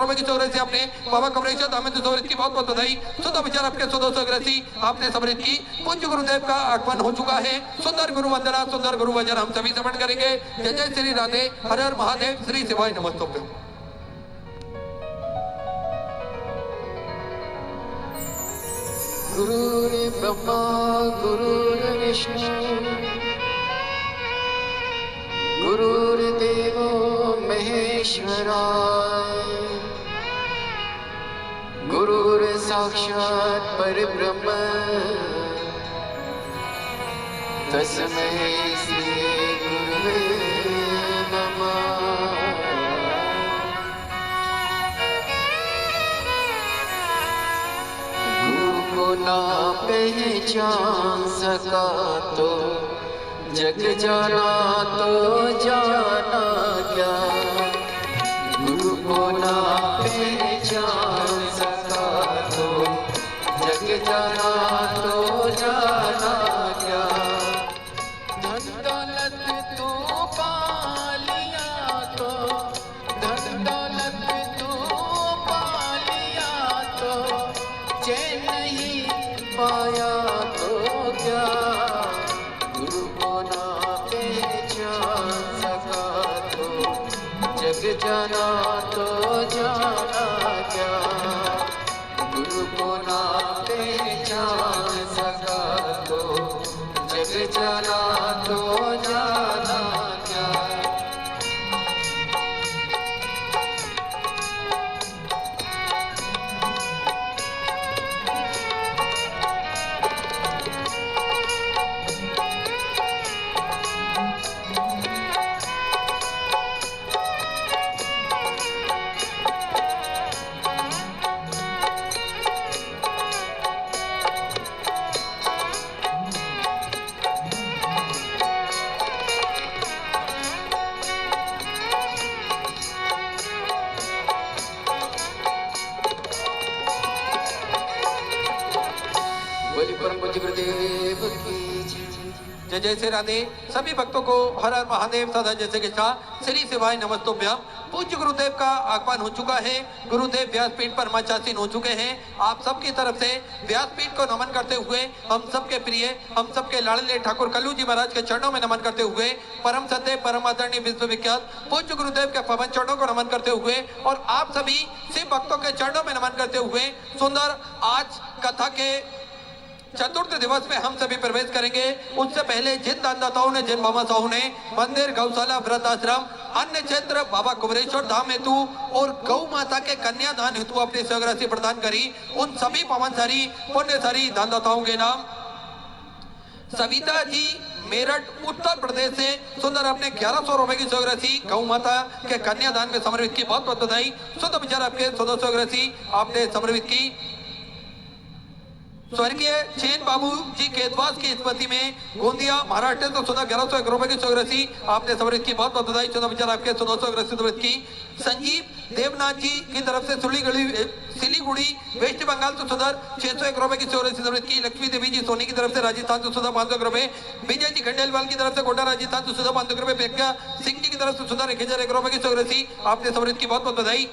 रुपए की चौरासी आपने बाबा कमरेश दामद समृद्ध की बहुत बहुत बधाई। सुंदर विचार आपके 100 आपने समृद्ध की। पूज्य गुरुदेव का आगमन हो चुका है। सुंदर गुरु वंदना, सुंदर गुरु वचन हम सभी समर्पण करेंगे। जय जय श्री राधे, हर हर महादेव, श्री शिवाय नमस्तुभ्यं। गुरुर्ब्रह्मा गुरुर्विष्णु गुरुर्देवो महेश्वरा गुरुर्साक्षात् परब्रह्म तस्मै श्री गुरुवे नमः। को ना पहचान सका तो जग जाना तो जाना क्या। गुरु को ना पहचान सका तो जग जाना तो जाना क्या। धन दौलत तू पा लिया तो धन दौलत तू पा लिया तो चैन नहीं पाया तो क्या। गुरु को ना पहचान सका तो जग जाना तो जाना क्या। गुरु को ना पहचान सका तो जग जाना तो जाना क्या। जय जय श्री राधे। सभी भक्तों को हर हर महादेव, सदा जैसे के साथ श्री शिवाय नमस्तुभ्यं। पूज्य गुरुदेव का आगमन हो चुका है। गुरुदेव व्यासपीठ पर मचासीन हो चुके हैं। आप सबकी तरफ से व्यासपीठ को नमन करते हुए हम सबके प्रिय, हम सबके लाडले ठाकुर कल्लू जी महाराज के चरणों में नमन करते हुए परम सत्य परम आदरणीय विश्वविख्यात पूज्य गुरुदेव के पवन चरणों को नमन करते हुए और आप सभी शिव भक्तों के चरणों में नमन करते हुए सुंदर आज कथा के चतुर्थ दिवस में हम सभी प्रवेश करेंगे। उससे पहले जिन दानदाताओं ने, जिन भामाशाहों ने मंदिर, गौशाला, व्रत आश्रम, अन्य क्षेत्र, बाबा कुबेरेश्वर धाम हेतु और गौ माता के कन्यादान हेतु अपनी सहराशि प्रदान करी, उन सभी पवनशाली पुण्यशाली दानदाताओं के नाम सविता जी मेरठ उत्तर प्रदेश से सुंदर अपने 1100 रुपए की सहराशि गौ माता के कन्यादान में समर्पित की। बहुत बहुत बधाई। सुंदर विचार आपके 100 सहराशि आपने समर्पित की। स्वर्गीय चैन बाबू जी केतवास की स्मृति में गोंदिया महाराष्ट्र तो सुधा 1101 रुपए की सहराशि आपने समर्पित की। बहुत बहुत बधाई। चौदह विचार आपके 100 समर्पित की। संजीव देवनाथ जी की तरफ से सिलीगुड़ी वेस्ट बंगाल से सुधर 601 रुपए की सहराशि समर्पित की। लक्ष्मी देवी जी सोनी की तरफ से राजस्थान से सुधा 500 रुपए। विजय जी खंडेलवाल की तरफ से कोटा राजस्थान से सुधा 500 रुपए। प्रज्ञा सिंह जी की तरफ से सुधा 1001 रुपए की सहराशि आपने समर्पित की। बहुत बहुत बधाई।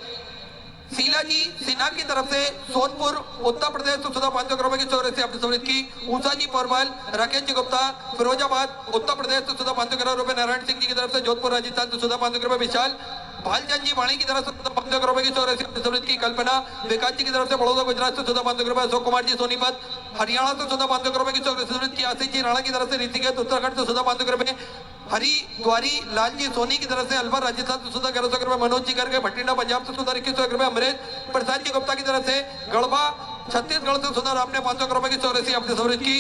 शीला जी सिन्हा की तरफ से सोनपुर उत्तर प्रदेश से सुधा 500 रुपए की सहराशि आपने समर्पित की। ऊषा जी परमल, राकेश जी गुप्ता फिरोजाबाद उत्तर प्रदेश से सुधा 500 रुपए। नारायण सिंह जी की तरफ से जोधपुर राजस्थान से सुधा 500 रुपए। विशाल भालचंद जी वाणी की तरफ से 500 रुपए की सहराशि आपने समर्पित की। कल्पना विकास जी की तरफ से बड़ौदा गुजरात से सुधा 500 रुपए। अशोक कुमार जी सोनीपत हरियाणा से सुधा 500 रुपए की सहराशि समर्पित की। आशीष जी राणा की तरफ से ऋषिकेश उत्तराखंड से सुधा 500 रुपए। हरिद्वारी लाल जी सोनी की तरफ से अलवर राजस्थान से सुधा 1100 रुपए। मनोज जी करके भटिंडा पंजाब से सुधा 2100 रुपए। अमरेश प्रसाद जी गुप्ता की तरफ से गढ़वा छत्तीसगढ़ से सुधा आपने 500 रुपए की सहराशि आपने समर्पित की।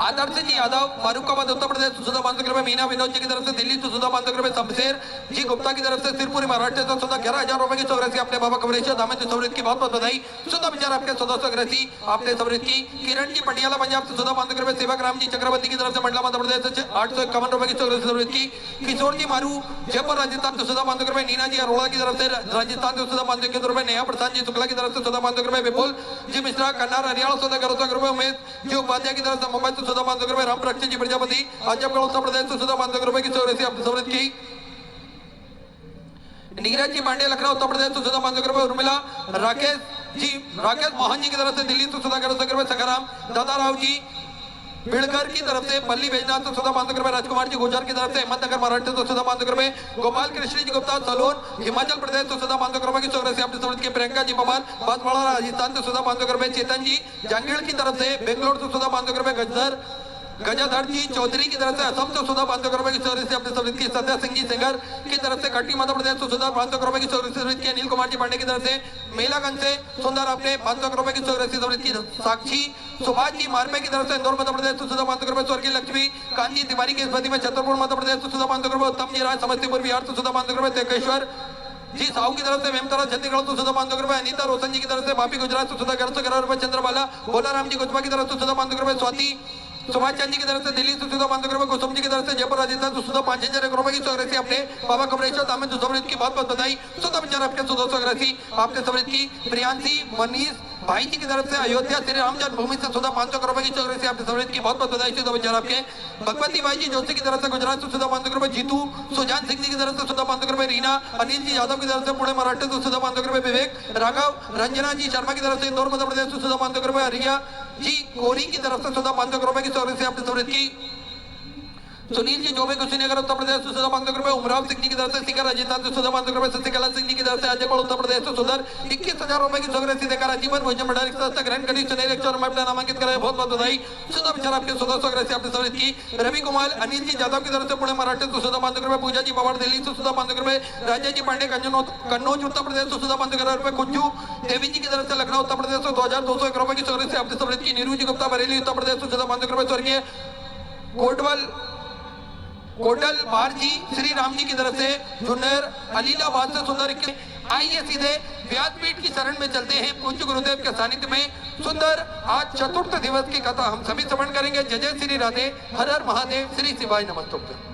आदर्श जी यादव फारूकाबाद उत्तर प्रदेश से सुधा 500 रुपए। मीना विनोद जी की तरफ से दिल्ली से सुधा 500 रुपए। शमशेर जी गुप्ता की तरफ से सिरपुरी महाराष्ट्र से सुधा 11,000 रुपए की सहराशि आपने बाबा कमरेश्वर धाम से समर्पित की। बहुत बहुत बधाई। सुधा विचार आपके 100 सहराशि आपने समर्पित की। किरण जी पटियाला पंजाब से सुधा 500 रुपए। सेवक राम जी चक्रवर्ती की तरफ से मंडला मध्य प्रदेश से 851 रुपए की सहराशि समर्पित की। किशोर जी मारू जयपुर राजस्थान से सुधा 500 रुपए। नीना जी अरोड़ा की तरफ से राजस्थान से सुधा 521 रुपए। नेहा प्रसाद जी शुक्ला की तरफ से सुधा 500 रुपए। विपुल जी मिश्रा कन्नार हरियाणा सुधा 1100 रुपए। उमेश जी उपाध्याय की तरफ से मुंबई से सुधा 500 रुपए। रामप्रक्ष जी प्रजापति आजमगढ़ उत्तर प्रदेश से सुधा 500 रुपए की सहराशि आपने समर्पित की। नीरज जी पांडे लखनऊ उत्तर प्रदेश से 14,500 रुपए। उर्मिला राकेश मोहन जी की तरफ से दिल्ली से 11,500 रुपए। सखाराम दादा राव जी बिड़कर की तरफ से पल्ली बैजनाथ से 14,500 रुपए। राजकुमार जी गुजर की तरफ से अहमदनगर महाराष्ट्र से 14,500 रुपए। गोपाल कृष्ण जी गुप्ता सलोन हिमाचल प्रदेश से 14,500 रुपए की चौरासी अपने समृद्ध के। प्रियंका जी पवार बांसवाड़ा राजस्थान से 14,500 रुपए। चेतन जी जांगीड़ की तरफ से बेंगलोर से 14,500 रुपए। गजाधर जी चौधरी की तरफ से असम से 14,500 रुपए की चौरासी अपने समृद्ध की। सत्या सिंह जी सिंगर की तरफ से खट्टी मध्य प्रदेश से 14,500 रुपए की चौरासी की। अनिल कुमार जी पांडे की तरफ से मेलागंज से सुंदर अपने 500 रुपए की चौरासी समृद्ध की। साक्षी सुभाष जी मारपे की तरफ से इंदौर मध्य प्रदेश से 14,500 रुपए। स्वर्गीय लक्ष्मी कांजी तिवारी की स्मृति में छतरपुर मध्य प्रदेश से 14,500 रुपए। उत्तम जी राज समस्तीपुर बिहार से 14,500 रुपए। तेकेश्वर जी साहू की तरफ से मेमतरा छत्तीसगढ़ से 14,500 रुपए। अनीता रोशन जी की तरफ से बापी गुजरात से 11,11 रुपए। चंद्रबाला भोला राम जी गुजबा की तरफ से 14,500 रुपए। स्वाति सुभाष चंद जी की तरफ से दिल्ली से 14,500 रुपए। कुसुम जी की तरफ से जयपुर राजस्थान से 5,000 रुपए की चौरासी अपने बाबा कमरेश्वर दामन समृद्ध की बहुत बहुत बधाई। सुधा विचार आपके 280 आपने समृद्ध की। प्रियांशी मनीष भाई जी की तरफ से अयोध्या श्री राम जन्मभूमि से 500 रुपए की चौरासी आपने समृद्ध की बहुत बहुत बधाई। सुधा विचार आपके। भगवती भाई जी जोशी की तरफ से गुजरात से 500 रुपए। जीतू सुजान सिंह जी की तरफ से 500 रुपए। रीना अनिल जी यादव की तरफ से पुणे महाराष्ट्र से 500 रुपए। विवेक राघव रंजना जी शर्मा की तरफ से इंदौर मध्य प्रदेश से 500 रुपए। हरिया जी कोरी की तरफ से 500 रुपए की चौरासी आपने समृद्ध की। सुनील जी जोबे कुशीनगर उत्तर प्रदेश से 500 रुपए। उमराव सिंह जी की तरफ से सीकर राजस्थान से 500 रुपए। शशिकला सिंह जी की तरफ से अजयपुर उत्तर प्रदेश से सुधर 21,000 रुपए की चौरासी देकर आजीवन भोजन मंडल तक ग्रहण करी। सुनील एक में अपना नामांकित कराया बहुत बहुत बधाई। सुधा विचार आपके 100 आपने समृद्ध की। रवि कुमार अनिल जी यादव की तरफ से पुणे महाराष्ट्र से 500 रुपए। पूजा जी पवार दिल्ली से 500 रुपए। राजा जी पांडे कन्नौज उत्तर प्रदेश से 500 रुपए। कुंजू देवी जी की तरफ से लखनऊ उत्तर प्रदेश से 2,201 रुपए की चौरासी आपने समृद्ध की। नीरू जी गुप्ता बरेली उत्तर प्रदेश से 500 रुपए। स्वर्गीय कोटल बार जी श्री राम जी की तरफ से जुन्नर अलीलाबाद से सुंदर। आइए सीधे व्यासपीठ की शरण में चलते हैं। पूज्य गुरुदेव के सानिध्य में सुंदर आज चतुर्थ दिवस की कथा हम सभी श्रवण करेंगे। जय जय श्री राधे, हर हर महादेव, श्री शिवाय नमस्तुभ्यं।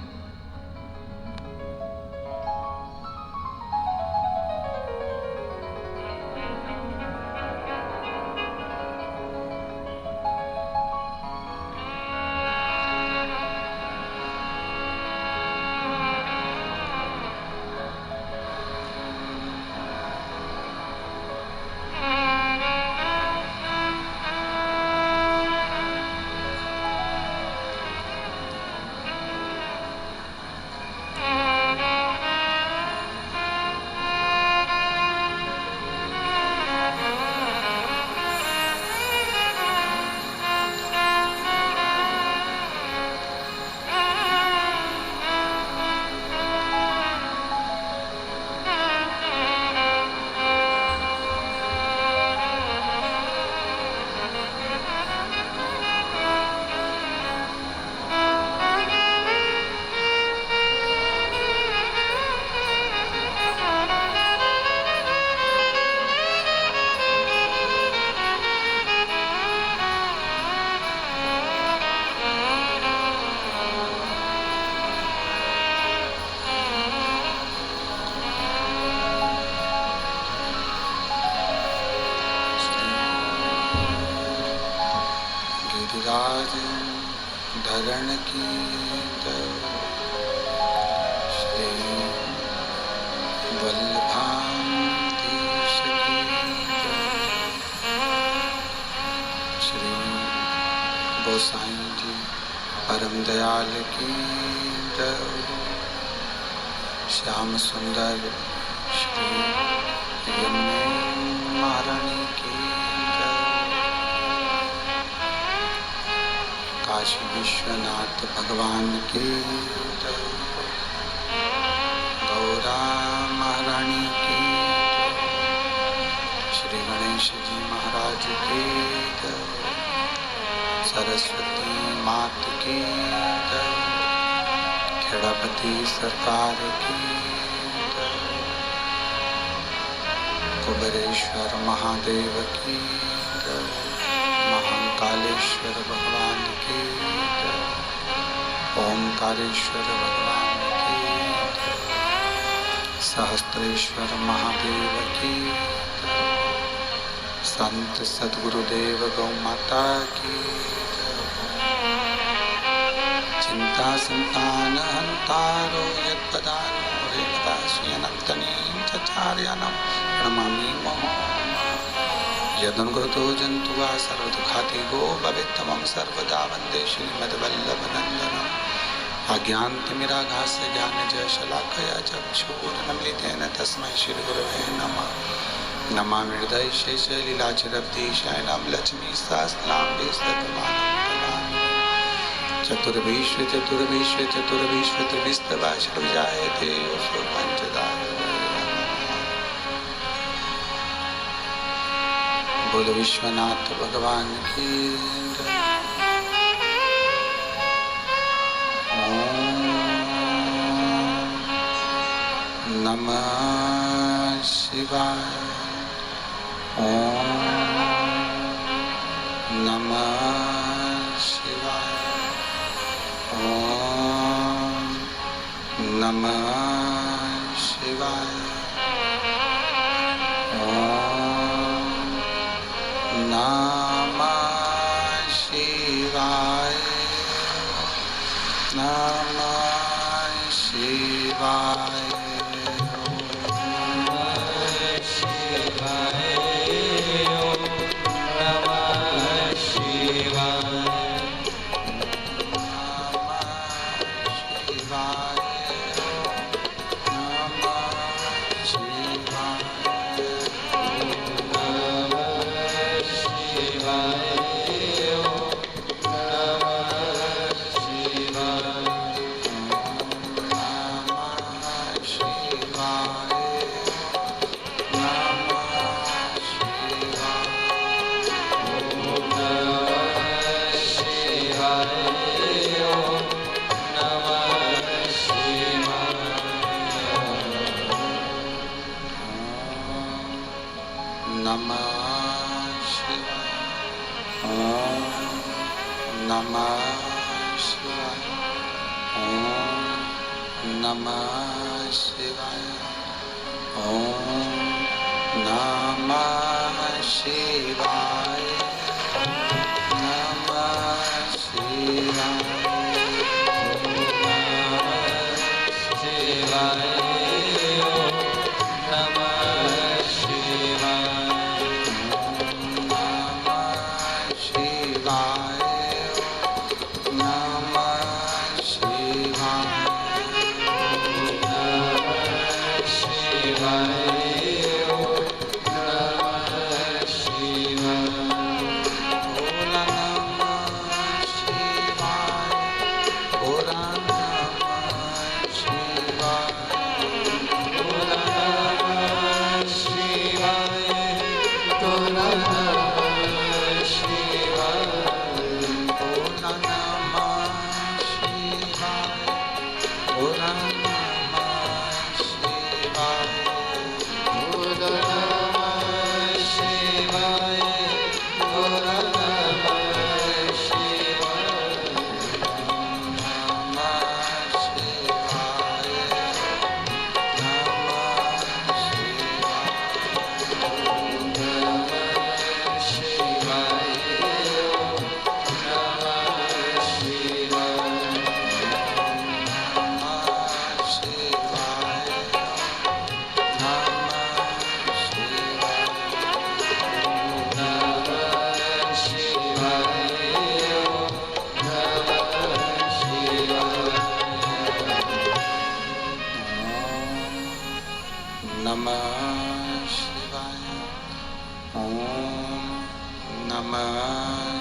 धरण की श्री वल्लभाधीश की श्री गोसाई जी परम दयाल की श्याम सुंदर श्री यमुने महारानी की काशी विश्वनाथ भगवान की गौरा महारानी की श्री गणेश जी महाराज की सरस्वती मात की खेड़ापति सरकार की कुबेरेश्वर महादेव की महाकालेश्वर भगवान की ओमकारेश्वर भगवान की सहस्त्रेश्वर महादेव की संत सद्गुरुदेव गौ माता की चिंता संतान हंतारो यत्पदानो रेणुदासी अनंतनी आचार्याणां प्रणमामि यदनुकृतो जन्तु वा सर्वदुःखातिगो भवेत्तमं सर्वदा वन्दे श्रीमद्वल्लभनन्दनम् अज्ञानतिमिरागास्य ज्ञानजशलाकया चक्षुरुन्मीलितेन तस्मै श्रीगुरवे नमः नमामि हृदये शेषलीलाचिरब्धीशयनं लक्ष्मीशास्त्रां चतुर्विश्व चतुर्विश्व चतुर्विश्व त्रिविस्तवाषड्जायते योऽसो पञ्चदा बोलो विश्वनाथ भगवान की ओम नमः शिवाय ओम नमः शिवाय ओम नमः शिवाय नमः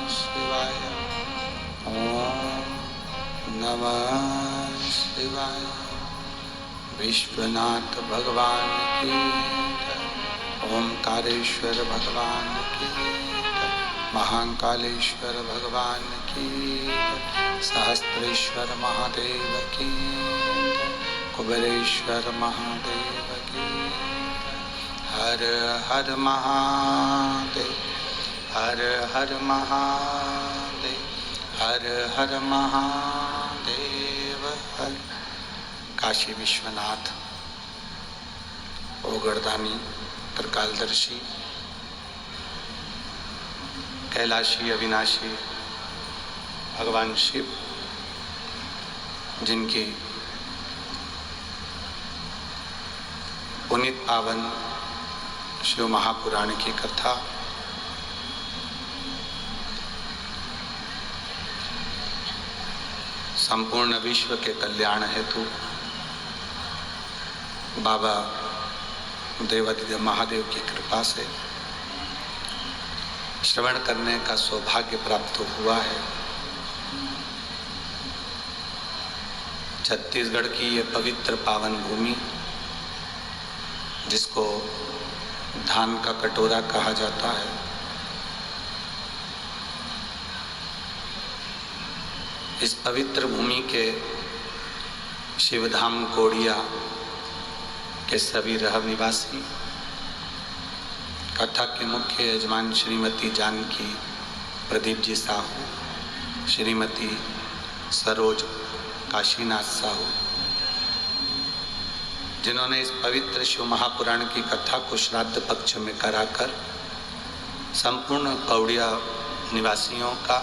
शिवाय नमः शिवाय विश्वनाथ भगवान की ओंकारेश्वर भगवान की महाकालेश्वर भगवान की सहस्त्रेश्वर महादेव की कुबेरेश्वर महादेव की हर हर महादेव हर हर महादेव हर हर महादेव हर काशी विश्वनाथ ओगरदानी त्रिकालदर्शी कैलाशी अविनाशी भगवान शिव जिनकी पुनीत पावन शिव महापुराण की कथा संपूर्ण विश्व के कल्याण हेतु बाबा देवादिदेव महादेव की कृपा से श्रवण करने का सौभाग्य प्राप्त हुआ है। छत्तीसगढ़ की ये पवित्र पावन भूमि, जिसको धान का कटोरा कहा जाता है, इस पवित्र भूमि के शिवधाम कोड़िया के सभी रह निवासी, कथा के मुख्य यजमान श्रीमती जानकी प्रदीप जी साहू, श्रीमती सरोज काशीनाथ साहू, जिन्होंने इस पवित्र शिव महापुराण की कथा को श्राद्ध पक्ष में कराकर संपूर्ण कौड़िया निवासियों का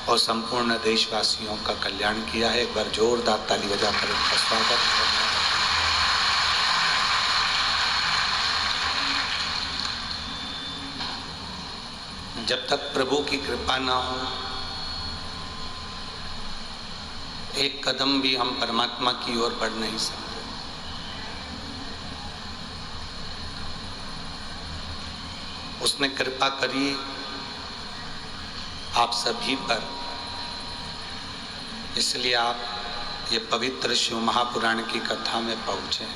और संपूर्ण देशवासियों का कल्याण किया है। एक बार जोरदार ताली बजाकर इनका स्वागत करना। जब तक प्रभु की कृपा ना हो, एक कदम भी हम परमात्मा की ओर बढ़ नहीं सकते। उसने कृपा करी आप सभी पर, इसलिए आप ये पवित्र शिव महापुराण की कथा में पहुंचे।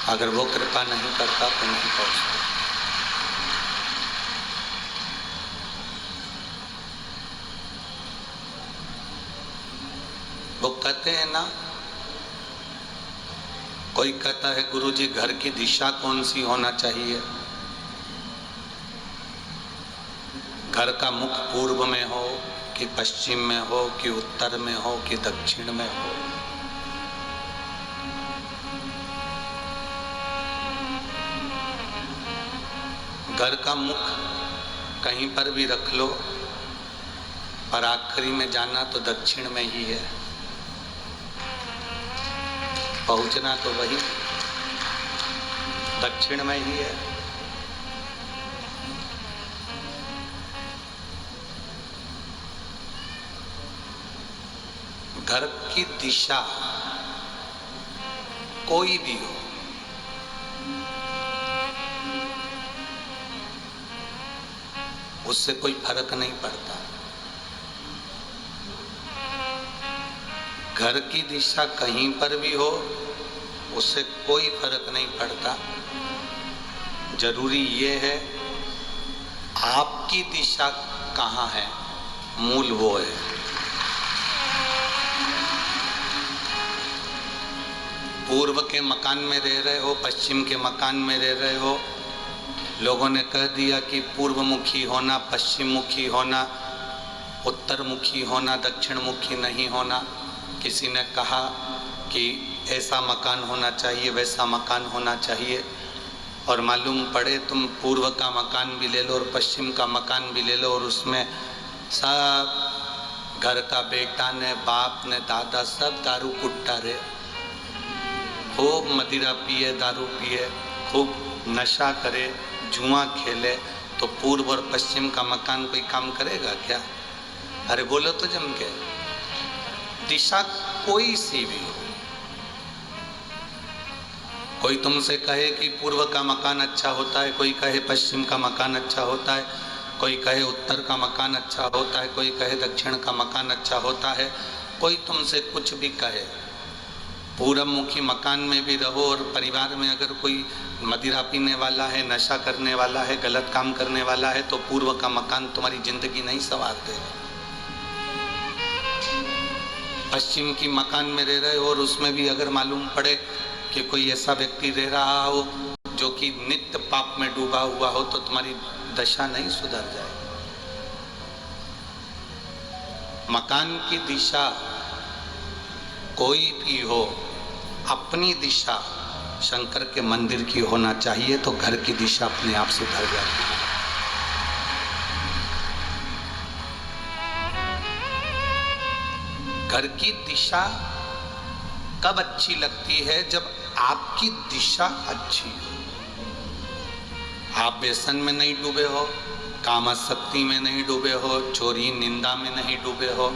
अगर वो कृपा नहीं करता तो नहीं पहुंचते। वो कहते हैं ना, कोई कहता है गुरुजी घर की दिशा कौन सी होना चाहिए, घर का मुख पूर्व में हो कि पश्चिम में हो कि उत्तर में हो कि दक्षिण में हो। घर का मुख कहीं पर भी रख लो, पर आखिरी में जाना तो दक्षिण में ही है, पहुंचना तो वही दक्षिण में ही है। घर की दिशा कोई भी हो, उससे कोई फर्क नहीं पड़ता। घर की दिशा कहीं पर भी हो, उससे कोई फर्क नहीं पड़ता। जरूरी ये है आपकी दिशा कहाँ है, मूल वो है। पूर्व के मकान में रह रहे हो, पश्चिम के मकान में रह रहे हो, लोगों ने कह दिया कि पूर्व मुखी होना, पश्चिम मुखी होना, उत्तर मुखी होना, दक्षिण मुखी नहीं होना। किसी ने कहा कि ऐसा मकान होना चाहिए, वैसा मकान होना चाहिए, और मालूम पड़े तुम पूर्व का मकान भी ले लो और पश्चिम का मकान भी ले लो, और उसमें सब घर का बेटा ने, बाप ने, दादा सब दारू कुट्टा रहे, खूब मदिरा पिए, दारू पिए, खूब नशा करे, जुआ खेले, तो पूर्व और पश्चिम का मकान कोई काम करेगा क्या? अरे बोलो तो जम के। दिशा कोई सी भी हो, कोई तुमसे कहे कि पूर्व का मकान अच्छा होता है, कोई कहे पश्चिम का मकान अच्छा होता है, कोई कहे उत्तर का मकान अच्छा होता है, कोई कहे दक्षिण का मकान अच्छा होता है, कोई तुमसे कुछ भी कहे, पूर्व मुखी मकान में भी रहो, और परिवार में अगर कोई मदिरा पीने वाला है, नशा करने वाला है, गलत काम करने वाला है, तो पूर्व का मकान तुम्हारी जिंदगी नहीं संवार देगा। पश्चिम की मकान में रह रहे हो और उसमें भी अगर मालूम पड़े कि कोई ऐसा व्यक्ति रह रहा हो जो कि नित्य पाप में डूबा हुआ हो, तो तुम्हारी दशा नहीं सुधर जाए। मकान की दिशा कोई भी हो, अपनी दिशा शंकर के मंदिर की होना चाहिए, तो घर की दिशा अपने आप सुधर जाती है। घर की दिशा कब अच्छी लगती है? जब आपकी दिशा अच्छी हो। आप व्यसन में नहीं डूबे हो, कामासक्ति में नहीं डूबे हो, चोरी निंदा में नहीं डूबे हो,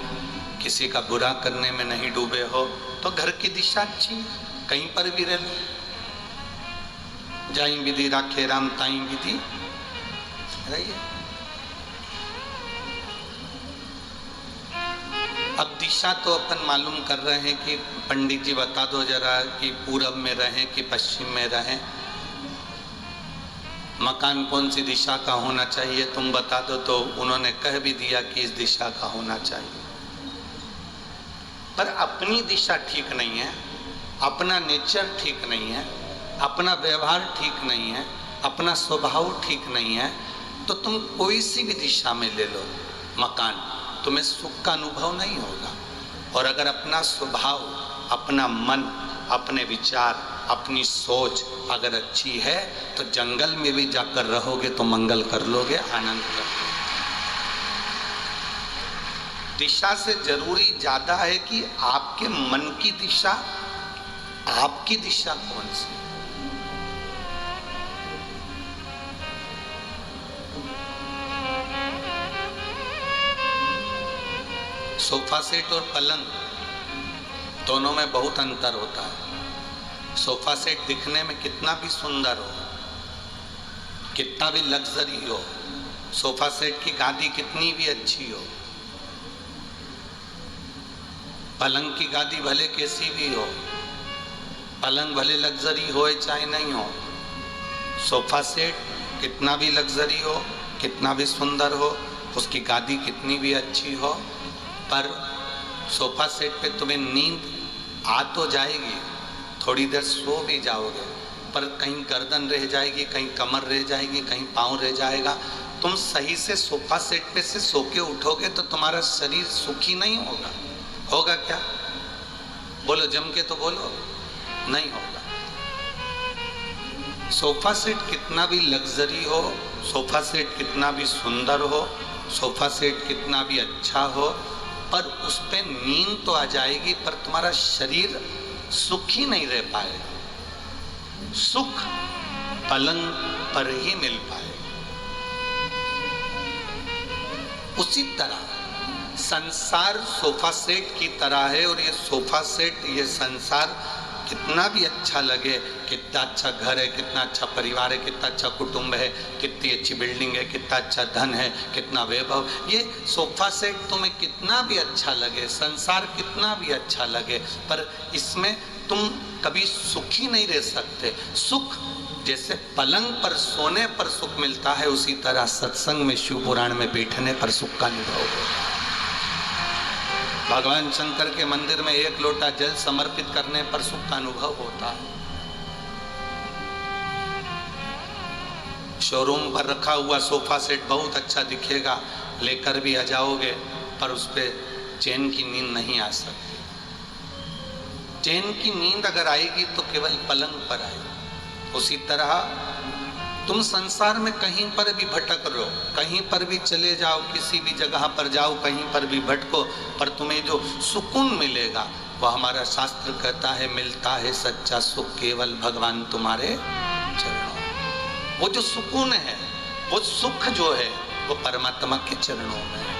किसी का बुरा करने में नहीं डूबे हो, तो घर की दिशा अच्छी है, कहीं पर भी रह लो। जाई विधि राखे राम ताई विधि रहिए। अब दिशा तो अपन मालूम कर रहे हैं कि पंडित जी बता दो जरा कि पूरब में रहें कि पश्चिम में रहें, मकान कौन सी दिशा का होना चाहिए तुम बता दो, तो उन्होंने कह भी दिया कि इस दिशा का होना चाहिए। पर अपनी दिशा ठीक नहीं है, अपना नेचर ठीक नहीं है, अपना व्यवहार ठीक नहीं है, अपना स्वभाव ठीक नहीं है, तो तुम कोई सी भी दिशा में ले लो मकान, तुम्हें सुख का अनुभव नहीं होगा। और अगर अपना स्वभाव, अपना मन, अपने विचार, अपनी सोच अगर अच्छी है तो जंगल में भी जाकर रहोगे तो मंगल कर लोगे, आनंद कर लोगे। दिशा से जरूरी ज्यादा है कि आपके मन की दिशा, आपकी दिशा कौन सी। सोफा सेट और पलंग दोनों में बहुत अंतर होता है। सोफा सेट दिखने में कितना भी सुंदर हो, कितना भी लग्जरी हो, सोफा सेट की गादी कितनी भी अच्छी हो, पलंग की गादी भले कैसी भी हो, पलंग भले लग्जरी हो चाहे नहीं हो, सोफा सेट कितना भी लग्जरी हो, कितना भी सुंदर हो, उसकी गादी कितनी भी अच्छी हो, पर सोफा सेट पे तुम्हें नींद आ तो जाएगी, थोड़ी देर सो भी जाओगे, पर कहीं गर्दन रह जाएगी, कहीं कमर रह जाएगी, कहीं पाँव रह जाएगा। तुम सही से सोफा सेट पे से सो के उठोगे तो तुम्हारा शरीर सुखी नहीं होगा। होगा क्या? बोलो, जम के तो बोलो, नहीं होगा। सोफा सेट कितना भी लग्जरी हो, सोफा सेट कितना भी सुंदर हो, सोफा सेट कितना भी अच्छा हो, पर उस पे नींद तो आ जाएगी, पर तुम्हारा शरीर सुखी नहीं रह पाएगा। सुख पलंग पर ही मिल पाए। उसी तरह संसार सोफा सेट की तरह है, और ये सोफा सेट, ये संसार कितना भी अच्छा लगे, कितना अच्छा घर है, कितना अच्छा परिवार है, कितना अच्छा कुटुंब है, कितनी अच्छी बिल्डिंग है, कितना अच्छा धन है, कितना वैभव, ये सोफा सेट तुम्हें कितना भी अच्छा लगे, संसार कितना भी अच्छा लगे, पर इसमें तुम कभी सुखी नहीं रह सकते। सुख जैसे पलंग पर सोने पर सुख मिलता है, उसी तरह सत्संग में, शिव पुराण में बैठने पर सुख का अनुभव होता है। भगवान शंकर के मंदिर में एक लोटा जल समर्पित करने पर सुख का अनुभव होता है। शोरूम पर रखा हुआ सोफा सेट बहुत अच्छा दिखेगा, लेकर भी आ जाओगे, पर उस पे चैन की नींद नहीं आ सकती। चैन की नींद अगर आएगी तो केवल पलंग पर आएगी। उसी तरह तुम संसार में कहीं पर भी भटक रहो, कहीं पर भी चले जाओ, किसी भी जगह पर जाओ, कहीं पर भी भटको, पर तुम्हें जो सुकून मिलेगा वह हमारा शास्त्र कहता है, मिलता है सच्चा सुख केवल भगवान तुम्हारे चरणों। वो जो सुकून है, वो सुख जो है, वो परमात्मा के चरणों में है।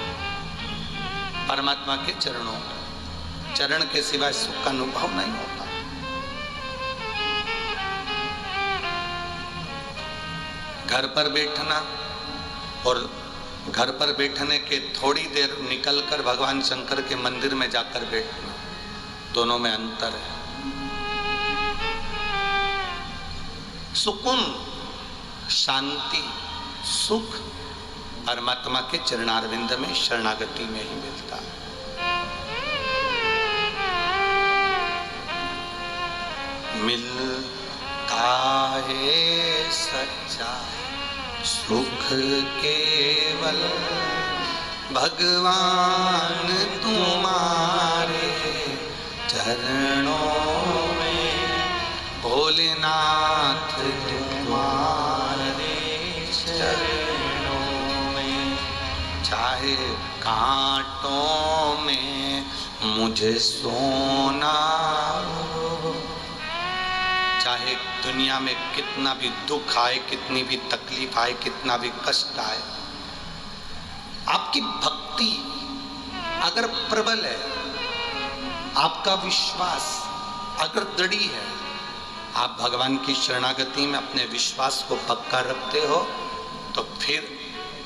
परमात्मा के चरणों में, चरण के सिवाय सुख का अनुभव नहीं होता। घर पर बैठना और घर पर बैठने के थोड़ी देर निकलकर भगवान शंकर के मंदिर में जाकर बैठना, दोनों में अंतर है। सुकून, शांति, सुख परमात्मा के चरणारविंद में, शरणागति में ही मिलता है। मिलता है सच्चा सुख केवल भगवान तुम्हारे चरणों में, भोलेनाथ तुम्हारे चरणों में। चाहे कांटों में मुझे सोना हो, दुनिया में कितना भी दुख आए, कितनी भी तकलीफ आए, कितना भी कष्ट आए, आपकी भक्ति अगर प्रबल है, आपका विश्वास अगर दृढ़ है, आप भगवान की शरणागति में अपने विश्वास को पक्का रखते हो, तो फिर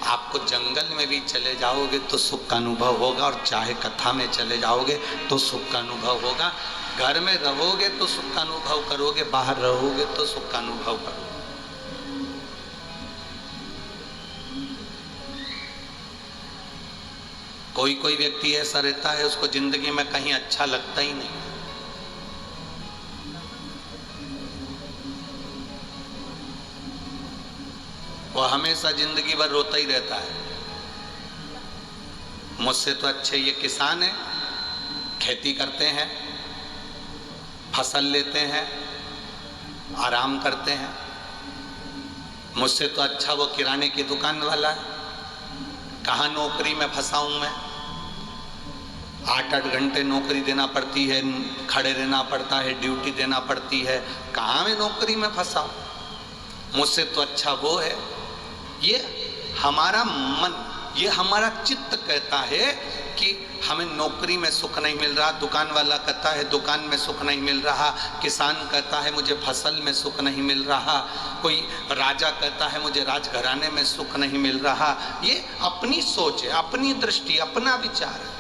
आपको जंगल में भी चले जाओगे तो सुख का अनुभव होगा, और चाहे कथा में चले जाओगे तो सुख का अनुभव होगा। घर में रहोगे तो सुख का अनुभव करोगे, बाहर रहोगे तो सुख का अनुभव करोगे। कोई कोई व्यक्ति ऐसा रहता है, उसको जिंदगी में कहीं अच्छा लगता ही नहीं, वो हमेशा जिंदगी भर रोता ही रहता है। मुझसे तो अच्छे ये किसान हैं, खेती करते हैं, फसल लेते हैं, आराम करते हैं। मुझसे तो अच्छा वो किराने की दुकान वाला है। कहाँ नौकरी में फंसा हूं मैं, 8-8 घंटे नौकरी देना पड़ती है, खड़े रहना पड़ता है, ड्यूटी देना पड़ती है, कहाँ मैं नौकरी में फंसा हूं। मुझसे तो अच्छा वो है। ये हमारा मन, ये हमारा चित्त कहता है कि हमें नौकरी में सुख नहीं मिल रहा, दुकान वाला कहता है दुकान में सुख नहीं मिल रहा, किसान कहता है मुझे फसल में सुख नहीं मिल रहा, कोई राजा कहता है मुझे राजघराने में सुख नहीं मिल रहा। ये अपनी सोच है, अपनी दृष्टि, अपना विचार है।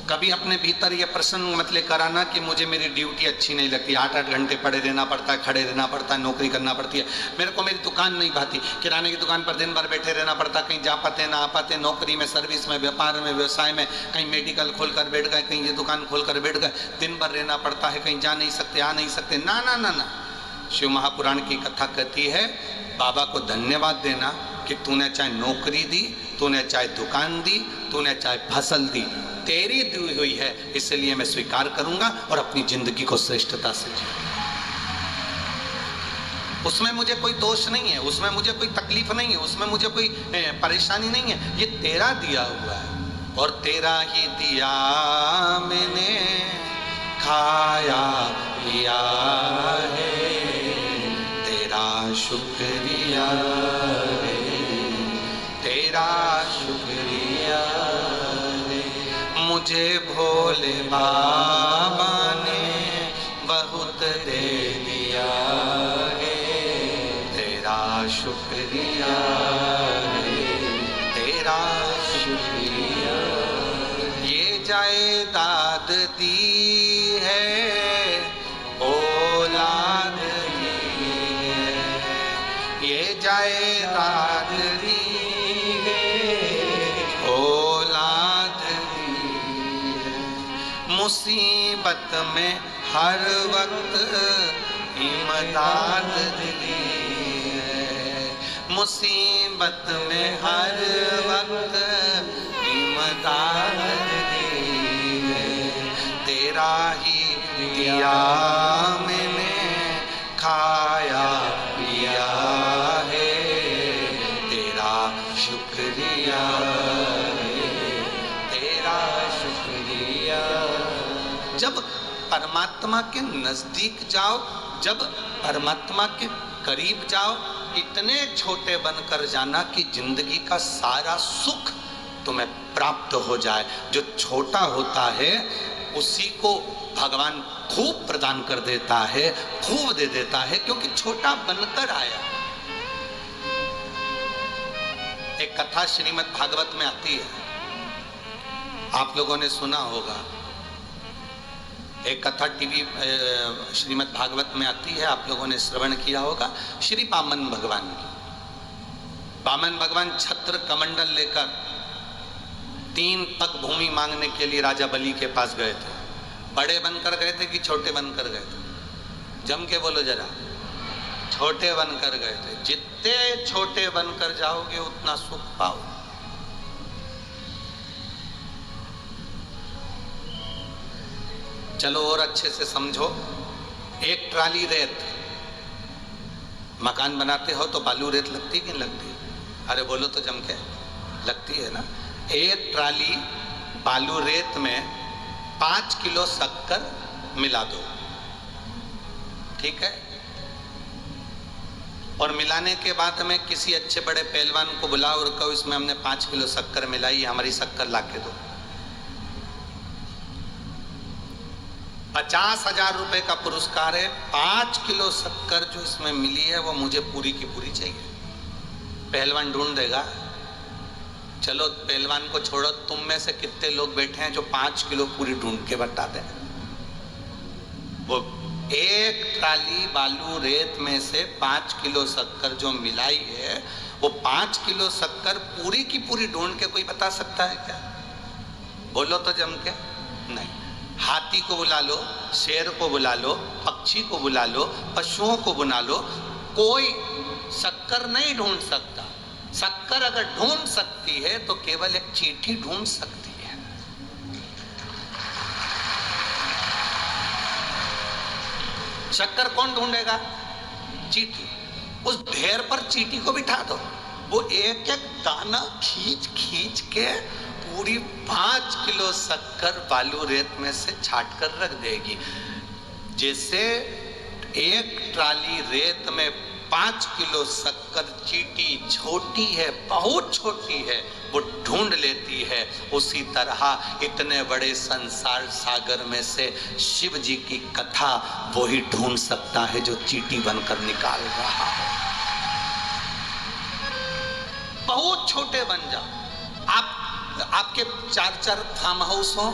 कभी अपने भीतर ये प्रश्न मत लेकर आना कि मुझे मेरी ड्यूटी अच्छी नहीं लगती, 8-8 घंटे पड़े रहना पड़ता है, खड़े रहना पड़ता है, नौकरी करना पड़ती है, मेरे को मेरी दुकान नहीं भाती, किराने की दुकान पर दिन भर बैठे रहना पड़ता, कहीं जा पाते ना आ पाते, नौकरी में, सर्विस में, व्यापार में, व्यवसाय में, कहीं मेडिकल खोल कर बैठ गए, कहीं ये दुकान खोल कर बैठ गए, दिन भर रहना पड़ता है, कहीं जा नहीं सकते, आ नहीं सकते। ना ना ना ना, शिव महापुराण की कथा कहती है बाबा को धन्यवाद देना कि तूने चाहे नौकरी दी, तूने चाहे दुकान दी, तूने चाहे फसल दी, तेरी दी हुई है, इसलिए मैं स्वीकार करूंगा और अपनी जिंदगी को श्रेष्ठता से जीऊंगा। उसमें मुझे कोई दोष नहीं है, उसमें मुझे कोई तकलीफ नहीं है, उसमें मुझे कोई परेशानी नहीं है। ये तेरा दिया हुआ है और तेरा ही दिया मैंने खाया पिया है, तेरा शुक्रिया है, तेरा शुक्रिया है। मुझे भोले बाबा ने बहुत दे दिया है, तेरा शुक्रिया है, तेरा शुक्रिया। ये जायदाद दी है, औलाद दी है, ये जायदाद दी है, औलाद दी है। मुसीबत में हर वक्त इमदाद दी है, मुसीबत में हर वक्त इमदाद दी है। तेरा ही दिया मैंने खाया पिया है, तेरा शुक्रिया है, तेरा शुक्रिया। जब परमात्मा के नजदीक जाओ, जब परमात्मा के करीब जाओ, इतने छोटे बनकर जाना कि जिंदगी का सारा सुख तुम्हें प्राप्त हो जाए। जो छोटा होता है उसी को भगवान खूब प्रदान कर देता है, खूब दे देता है, क्योंकि छोटा बनकर आया। एक कथा श्रीमद् भागवत में आती है, आप लोगों ने सुना होगा। एक कथा टीवी श्रीमद् भागवत में आती है, आप लोगों ने श्रवण किया होगा। श्री वामन भगवान की, वामन भगवान छत्र कमंडल लेकर 3 पग भूमि मांगने के लिए राजा बलि के पास गए थे। बड़े बनकर गए थे कि छोटे बनकर गए थे? जम के बोलो जरा। छोटे बनकर गए थे। जितने छोटे बनकर जाओगे उतना सुख पाओगे। चलो और अच्छे से समझो। एक ट्राली रेत, मकान बनाते हो तो बालू रेत लगती कि नहीं लगती? अरे बोलो तो जम के, लगती है ना। एक ट्राली बालू रेत में 5 किलो शक्कर मिला दो, ठीक है। और मिलाने के बाद में किसी अच्छे बड़े पहलवान को बुलाओ और कहो इसमें हमने 5 किलो शक्कर मिलाई, हमारी शक्कर लाके दो। 50,000 रुपए का पुरस्कार है। 5 किलो शक्कर जो इसमें मिली है वो मुझे पूरी की पूरी चाहिए। पहलवान ढूंढ देगा। चलो पहलवान को छोड़ो, तुम में से कितने लोग बैठे हैं जो 5 किलो पूरी ढूंढ के बता दें। वो 1 ट्राली बालू रेत में से 5 किलो शक्कर जो मिलाई है, वो 5 किलो शक्कर पूरी की पूरी ढूंढ के कोई बता सकता है क्या? बोलो तो जम के। नहीं। हाथी को बुला लो, शेर को बुला लो, पक्षी को बुला लो, पशुओं को बुला लो, कोई शक्कर नहीं ढूंढ सकता। शक्कर अगर ढूंढ सकती है तो केवल एक चींटी ढूंढ सकती है। शक्कर कौन ढूंढेगा? चींटी। उस ढेर पर चींटी को बिठा दो, वो एक एक दाना खींच खींच के पूरी 5 किलो शक्कर बालू रेत में से छाट कर रख देगी। जैसे 1 ट्राली रेत में 5 किलो शक्कर चींटी छोटी है, बहुत छोटी है, वो ढूंढ लेती है, उसी तरह इतने बड़े संसार सागर में से शिव जी की कथा वही ढूंढ सकता है जो चींटी बनकर निकाल रहा है। बहुत छोटे बन जाओ। आपके 4-4 फार्म हाउस हो,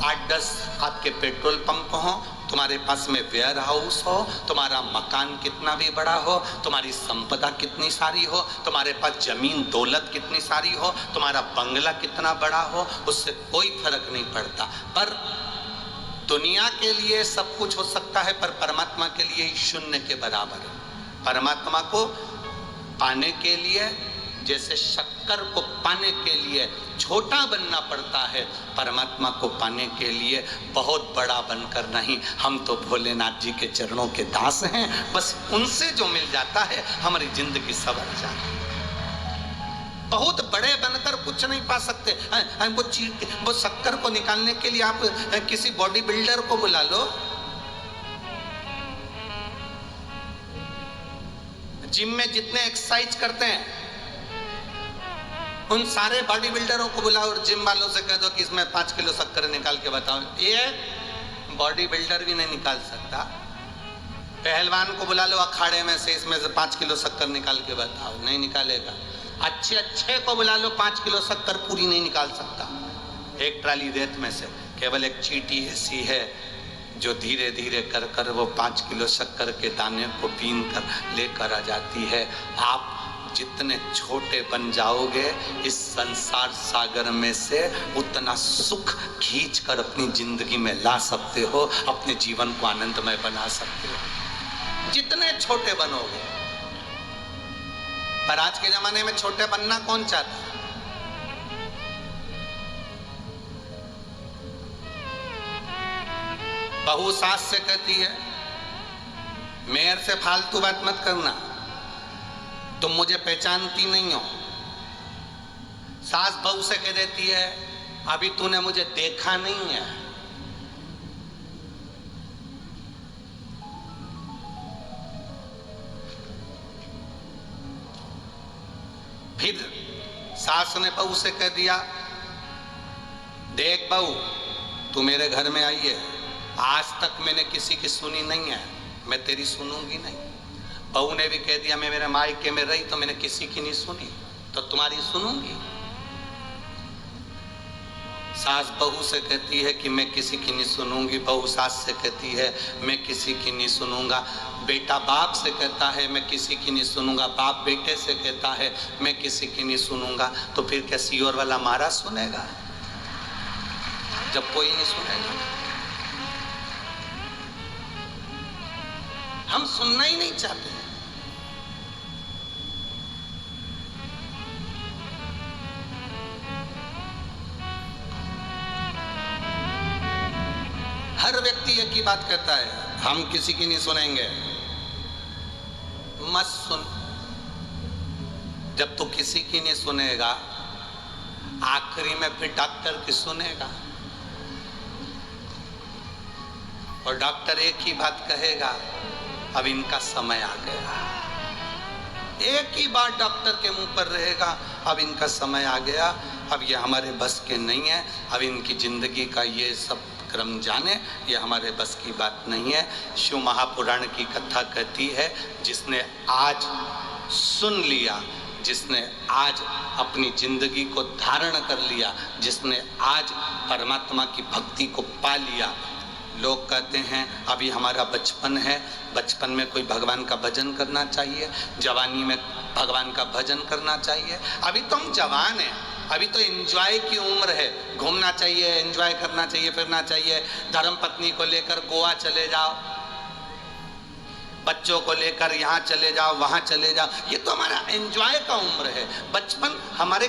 8-10 आपके पेट्रोल पंप हो, तुम्हारे पास में वेयर हाउस हो, तुम्हारा मकान कितना भी बड़ा हो, तुम्हारी संपदा कितनी सारी हो, तुम्हारे पास जमीन दौलत कितनी सारी हो, तुम्हारा बंगला कितना बड़ा हो, उससे कोई फर्क नहीं पड़ता। पर दुनिया के लिए सब कुछ हो सकता है, पर परमात्मा के लिए ही शून्य के बराबर है। परमात्मा को पाने के लिए, जैसे शक्कर को पाने के लिए छोटा बनना पड़ता है, परमात्मा को पाने के लिए बहुत बड़ा बनकर नहीं। हम तो भोलेनाथ जी के चरणों के दास हैं, बस उनसे जो मिल जाता है हमारी जिंदगी संवर जाती है। बहुत बड़े बनकर कुछ नहीं पा सकते। वो शक्कर को निकालने के लिए आप किसी बॉडी बिल्डर को बुला लो, जिम में जितने एक्सरसाइज करते हैं उन सारे बॉडी बिल्डरों को बुलाओ और जिम वालों से कह दो कि इसमें 5 किलो शक्कर निकाल के बताओ। ये बॉडी बिल्डर भी नहीं निकाल सकता। पहलवान को बुला लो अखाड़े में से, इसमें से 5 किलो शक्कर निकाल के बताओ, नहीं निकालेगा। अच्छे को बुला लो, 5 किलो शक्कर पूरी नहीं निकाल सकता। 1 ट्राली रेत में से केवल एक चींटी ऐसी है जो धीरे धीरे कर कर वो 5 किलो शक्कर के दाने को बीन कर लेकर आ जाती है। आप जितने छोटे बन जाओगे इस संसार सागर में से, उतना सुख खींच कर अपनी जिंदगी में ला सकते हो, अपने जीवन को आनंदमय बना सकते हो जितने छोटे बनोगे। पर आज के जमाने में छोटे बनना कौन चाहता है? बहू सास से कहती है मेरे से फालतू बात मत करना, तुम मुझे पहचानती नहीं हो। सास बहू से कह देती है अभी तूने मुझे देखा नहीं है। फिर सास ने बहू से कह दिया देख बहू, तू मेरे घर में आई है, आज तक मैंने किसी की सुनी नहीं है, मैं तेरी सुनूंगी नहीं। बहू ने भी कह दिया मैं मेरे मायके में रही तो मैंने किसी की नहीं सुनी, तो तुम्हारी सुनूंगी। सास बहू से कहती है कि मैं किसी की नहीं सुनूंगी, बहू सास से कहती है मैं किसी की नहीं सुनूंगा। बेटा बाप से कहता है मैं किसी की नहीं सुनूंगा, बाप बेटे से कहता है मैं किसी की नहीं सुनूंगा। तो फिर क्या सियोर वाला महाराज सुनेगा जब कोई नहीं सुनेगा? हम सुनना ही नहीं चाहते। हर व्यक्ति एक ही बात कहता है हम किसी की नहीं सुनेंगे। मत सुन। जब तू किसी की नहीं सुनेगा, आखिरी में फिर डॉक्टर की सुनेगा। और डॉक्टर एक ही बात कहेगा, अब इनका समय आ गया। एक ही बात डॉक्टर के मुंह पर रहेगा, अब इनका समय आ गया, अब ये हमारे बस के नहीं है, अब इनकी जिंदगी का ये सब क्रम जाने, ये हमारे बस की बात नहीं है। शिव महापुराण की कथा कहती है, जिसने आज सुन लिया, जिसने आज अपनी जिंदगी को धारण कर लिया, जिसने आज परमात्मा की भक्ति को पा लिया। लोग कहते हैं अभी हमारा बचपन है, बचपन में कोई भगवान का भजन करना चाहिए, जवानी में भगवान का भजन करना चाहिए। अभी तुम जवान है, अभी तो एंजॉय की उम्र है, घूमना चाहिए, एंजॉय करना चाहिए, फिरना चाहिए। धर्मपत्नी को लेकर गोवा चले जाओ, बच्चों को लेकर यहाँ चले जाओ, वहाँ चले जाओ, ये तो हमारा एंजॉय का उम्र है। बचपन हमारे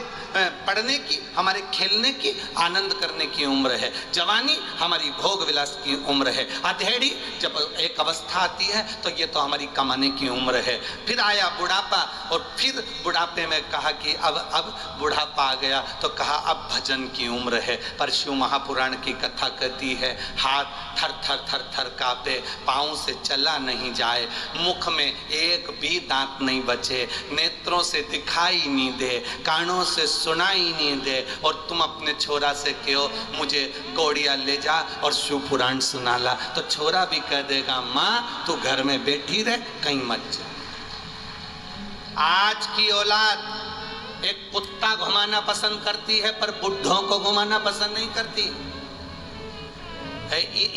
पढ़ने की, हमारे खेलने की, आनंद करने की उम्र है। जवानी हमारी भोग विलास की उम्र है। अधेड़ी जब एक अवस्था आती है तो ये तो हमारी कमाने की उम्र है। फिर आया बुढ़ापा, और फिर बुढ़ापे में कहा कि अब बुढ़ापा आ गया तो कहा अब भजन की उम्र है। पर शिव महापुराण की कथा कहती है, हाथ थर थर थर थर कांपे, पाँव से चला नहीं जाए, मुख में एक भी दांत नहीं बचे, नेत्रों से दिखाई नहीं दे, कानों से सुनाई नहीं दे, और तुम अपने छोरा से कहो मुझे गौड़िया ले जा और शिव पुराण सुना ला, तो छोरा भी कह देगा माँ तू घर में बैठी रह, कहीं मत जा। आज की औलाद एक कुत्ता घुमाना पसंद करती है, पर बुढ़ों को घुमाना पसंद नहीं करती।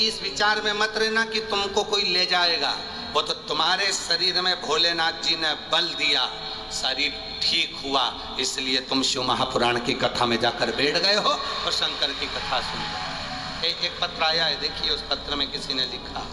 इस विचार में मत रहना कि तुमको कोई ले जाएगा, वो तो तुम्हारे शरीर में भोलेनाथ जी ने बल दिया, शरीर ठीक हुआ, इसलिए तुम शिव महापुराण की कथा में जाकर बैठ गए हो और शंकर की कथा सुन रहे हो। एक पत्र आया है, देखिए उस पत्र में किसी ने लिखा,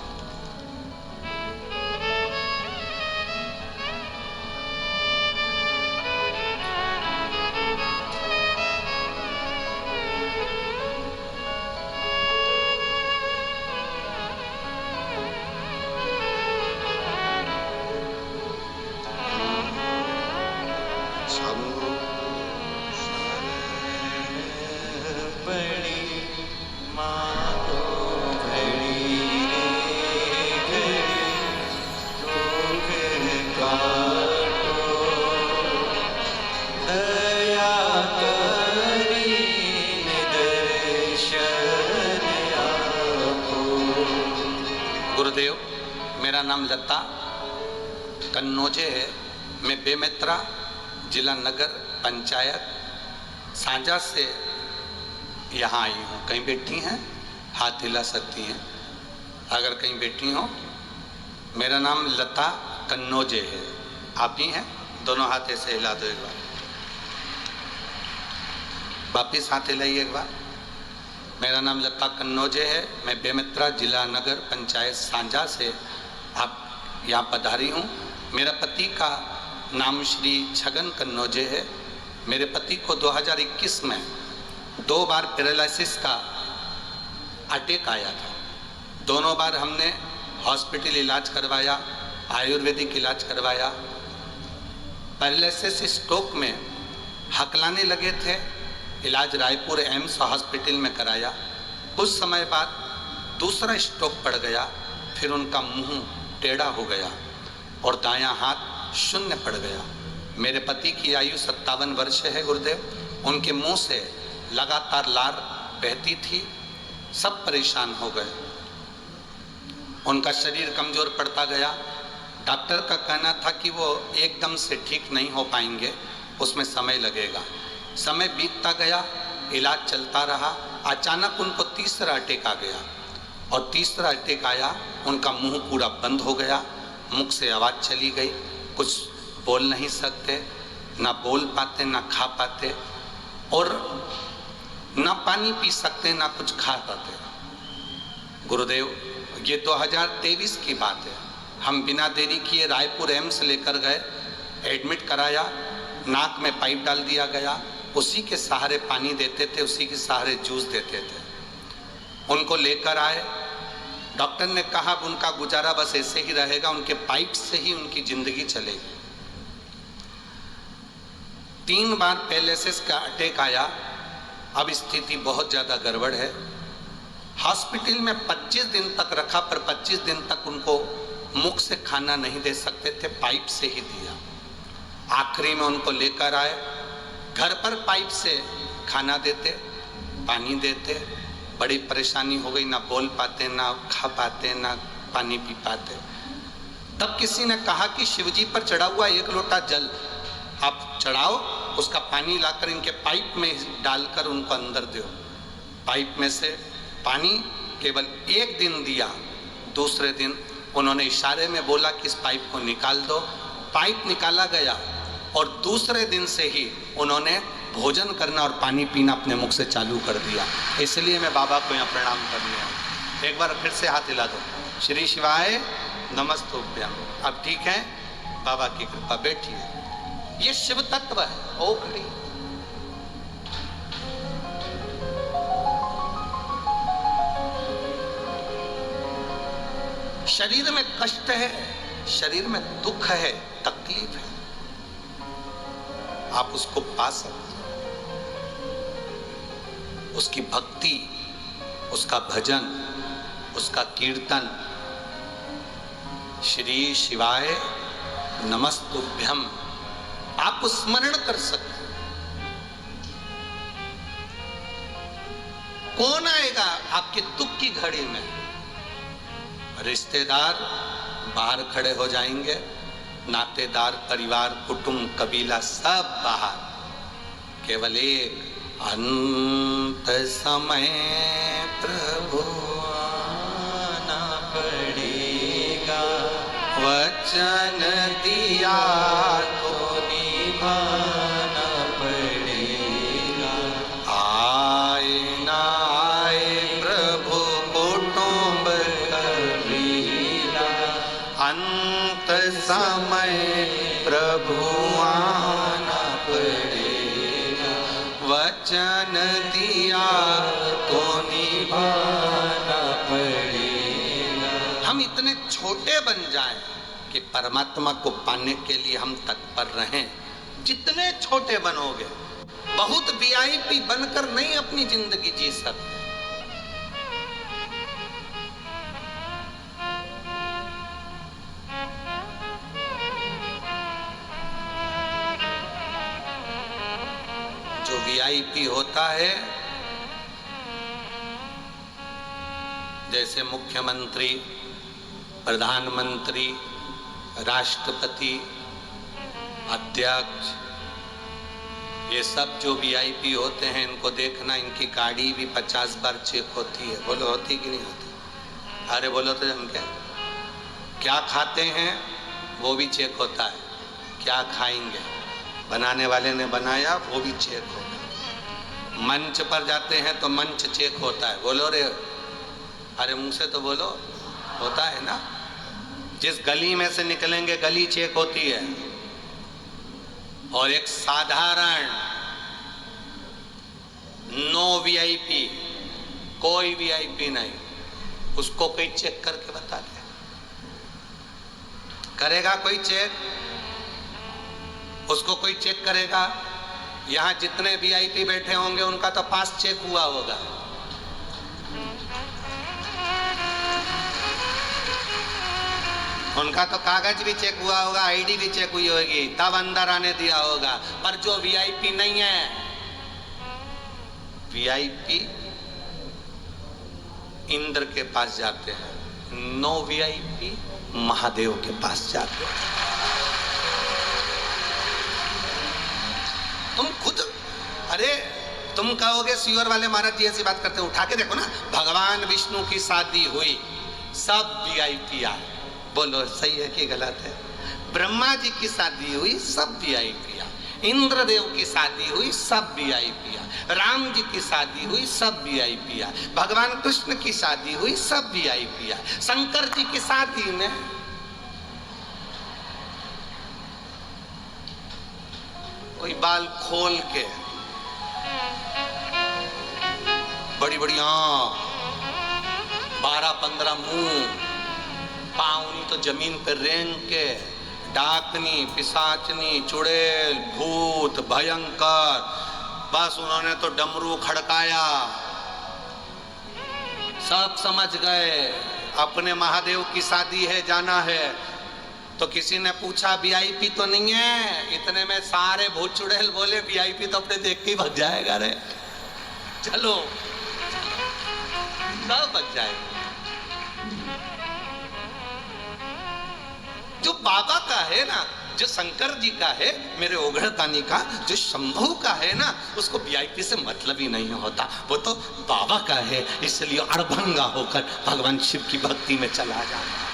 गुरुदेव मेरा नाम लता कन्नौजे है, मैं बेमेत्रा जिला नगर पंचायत सांझा से यहाँ आई हूँ। कहीं बैठी हैं, हाथ हिला सकती हैं अगर कहीं बैठी हो। मेरा नाम लता कन्नौजे है, आप ही हैं, दोनों हाथ ऐसे हिला दो एक बार, वापिस हाथ हिलाइए एक बार। मेरा नाम लता कन्नौजे है, मैं बेमेत्रा जिला नगर पंचायत सांझा से आप यहाँ पधारी हूँ। मेरा पति का नाम श्री छगन कन्नौजे है। मेरे पति को 2021 में 2 बार पैरालिसिस का अटैक आया था। दोनों बार हमने हॉस्पिटल इलाज करवाया, आयुर्वेदिक इलाज करवाया। पैरालिसिस स्ट्रोक में हकलाने लगे थे, इलाज रायपुर एम्स हॉस्पिटल में कराया। कुछ समय बाद दूसरा स्ट्रोक पड़ गया, फिर उनका मुंह टेढ़ा हो गया और दायां हाथ शून्य पड़ गया। मेरे पति की आयु 57 वर्ष है गुरुदेव। उनके मुंह से लगातार लार बहती थी, सब परेशान हो गए। उनका शरीर कमजोर पड़ता गया। डॉक्टर का कहना था कि वो एकदम से ठीक नहीं हो पाएंगे, उसमें समय लगेगा। समय बीतता गया, इलाज चलता रहा। अचानक उनको तीसरा अटैक आ गया, और तीसरा अटैक आया, उनका मुंह पूरा बंद हो गया, मुख से आवाज़ चली गई, कुछ बोल नहीं सकते, ना बोल पाते, ना खा पाते, और ना पानी पी सकते, ना कुछ खा पाते। गुरुदेव ये 2023 की बात है। हम बिना देरी किए रायपुर एम्स लेकर गए, एडमिट कराया, नाक में पाइप डाल दिया गया, उसी के सहारे पानी देते थे, उसी के सहारे जूस देते थे। उनको लेकर आए, डॉक्टर ने कहा उनका गुजारा बस ऐसे ही रहेगा, उनके पाइप से ही उनकी जिंदगी चलेगी। 3 बार पैरालिसिस का अटैक आया। अब स्थिति बहुत ज़्यादा गड़बड़ है। हॉस्पिटल में 25 दिन तक रखा, पर 25 दिन तक उनको मुख से खाना नहीं दे सकते थे, पाइप से ही दिया। आखिरी में उनको लेकर आए, घर पर पाइप से खाना देते, पानी देते। बड़ी परेशानी हो गई, ना बोल पाते, ना खा पाते, ना पानी पी पाते। तब किसी ने कहा कि शिवजी पर चढ़ा हुआ 1 लोटा जल आप चढ़ाओ, उसका पानी लाकर इनके पाइप में डालकर उनको अंदर दो। पाइप में से पानी केवल 1 दिन दिया। दूसरे दिन उन्होंने इशारे में बोला कि इस पाइप को निकाल दो। पाइप निकाला गया और दूसरे दिन से ही उन्होंने भोजन करना और पानी पीना अपने मुख से चालू कर दिया। इसलिए मैं बाबा को यहाँ प्रणाम करने आया। एक बार फिर से हाथ हिला दो। श्री शिवाय नमस्तुभ्यम। अब ठीक है, बाबा की कृपा। बैठिए। ये शिव तत्व है। ओखड़ी शरीर में कष्ट है, शरीर में दुख है, तकलीफ है, आप उसको पा सकते। उसकी भक्ति, उसका भजन, उसका कीर्तन, श्री शिवाय नमस्तुभ्यम आप स्मरण कर सकते। कौन आएगा आपके दुख की घड़ी में? रिश्तेदार बाहर खड़े हो जाएंगे, नातेदार, परिवार, कुटुंब, कबीला सब बाहर। केवल एक अंत समय प्रभु आना पड़ेगा, वचन दिया तो निभाना पड़ेगा। आए ना आए प्रभु कुटुंब कबीला, अंत समय प्रभु आना पड़ेगा, वचन दिया तो निभाना पड़ेगा। हम इतने छोटे बन जाएं कि परमात्मा को पाने के लिए हम तत्पर रहें। जितने छोटे बनोगे, बहुत वीआईपी बनकर नहीं अपनी जिंदगी जी सकते। जो वीआईपी होता है, जैसे मुख्यमंत्री, प्रधानमंत्री, राष्ट्रपति, अध्यक्ष, ये सब जो वीआईपी होते हैं, इनको देखना, इनकी गाड़ी भी 50 बार चेक होती है। बोलो होती कि नहीं होती? अरे बोलो तो हम क्या खाते हैं वो भी चेक होता है। क्या खाएंगे, बनाने वाले ने बनाया वो भी चेक होगा। मंच पर जाते हैं तो मंच चेक होता है। बोलो रे, अरे मुंह से तो बोलो, होता है ना। जिस गली में से निकलेंगे गली चेक होती है। और एक साधारण नो वीआईपी, कोई वीआईपी नहीं, उसको कोई चेक करके बता दे। करेगा कोई चेक? उसको कोई चेक करेगा? यहां जितने वीआईपी बैठे होंगे उनका तो पास चेक हुआ होगा। उनका तो कागज भी चेक हुआ होगा, आईडी भी चेक हुई होगी, तब अंदर आने दिया होगा। पर जो वीआईपी नहीं है, वीआईपी इंद्र के पास जाते हैं, नो वीआईपी महादेव के पास जाते हैं। तुम खुद, अरे तुम कहोगे सीवर वाले महाराज जी ऐसी बात करते हैं, उठा के देखो ना, भगवान विष्णु की शादी हुई, सब वीआईपी आए। बोलो सही है कि गलत है? ब्रह्मा जी की शादी हुई, सब वीआईपी आए। इंद्रदेव की शादी हुई, सब वीआईपी आए। राम जी की शादी हुई, सब वीआईपी आए। भगवान कृष्ण की शादी हुई, सब वीआईपी आए। शंकर जी की शादी में कोई बाल खोल के, बड़ी बड़ी आंख, 12-15 मुंह, पाँवनी तो जमीन पर रेंग के, डाकनी, पिशाचनी, चुड़ैल, भूत, भयंकर, बस उन्होंने तो डमरू खड़काया। सब समझ गए अपने महादेव की शादी है, जाना है। तो किसी ने पूछा वीआईपी तो नहीं है, इतने में सारे भूत चुड़ैल बोले वीआईपी तो अपने देख के ही भग जाएगा रे, चलो सब भग जाएगा। जो बाबा का है ना, जो शंकर जी का है, मेरे ओघड़दानी का, जो शंभू का है ना, उसको वीआईपी से मतलब ही नहीं होता, वो तो बाबा का है, इसलिए अड़भंगा होकर भगवान शिव की भक्ति में चला जाता।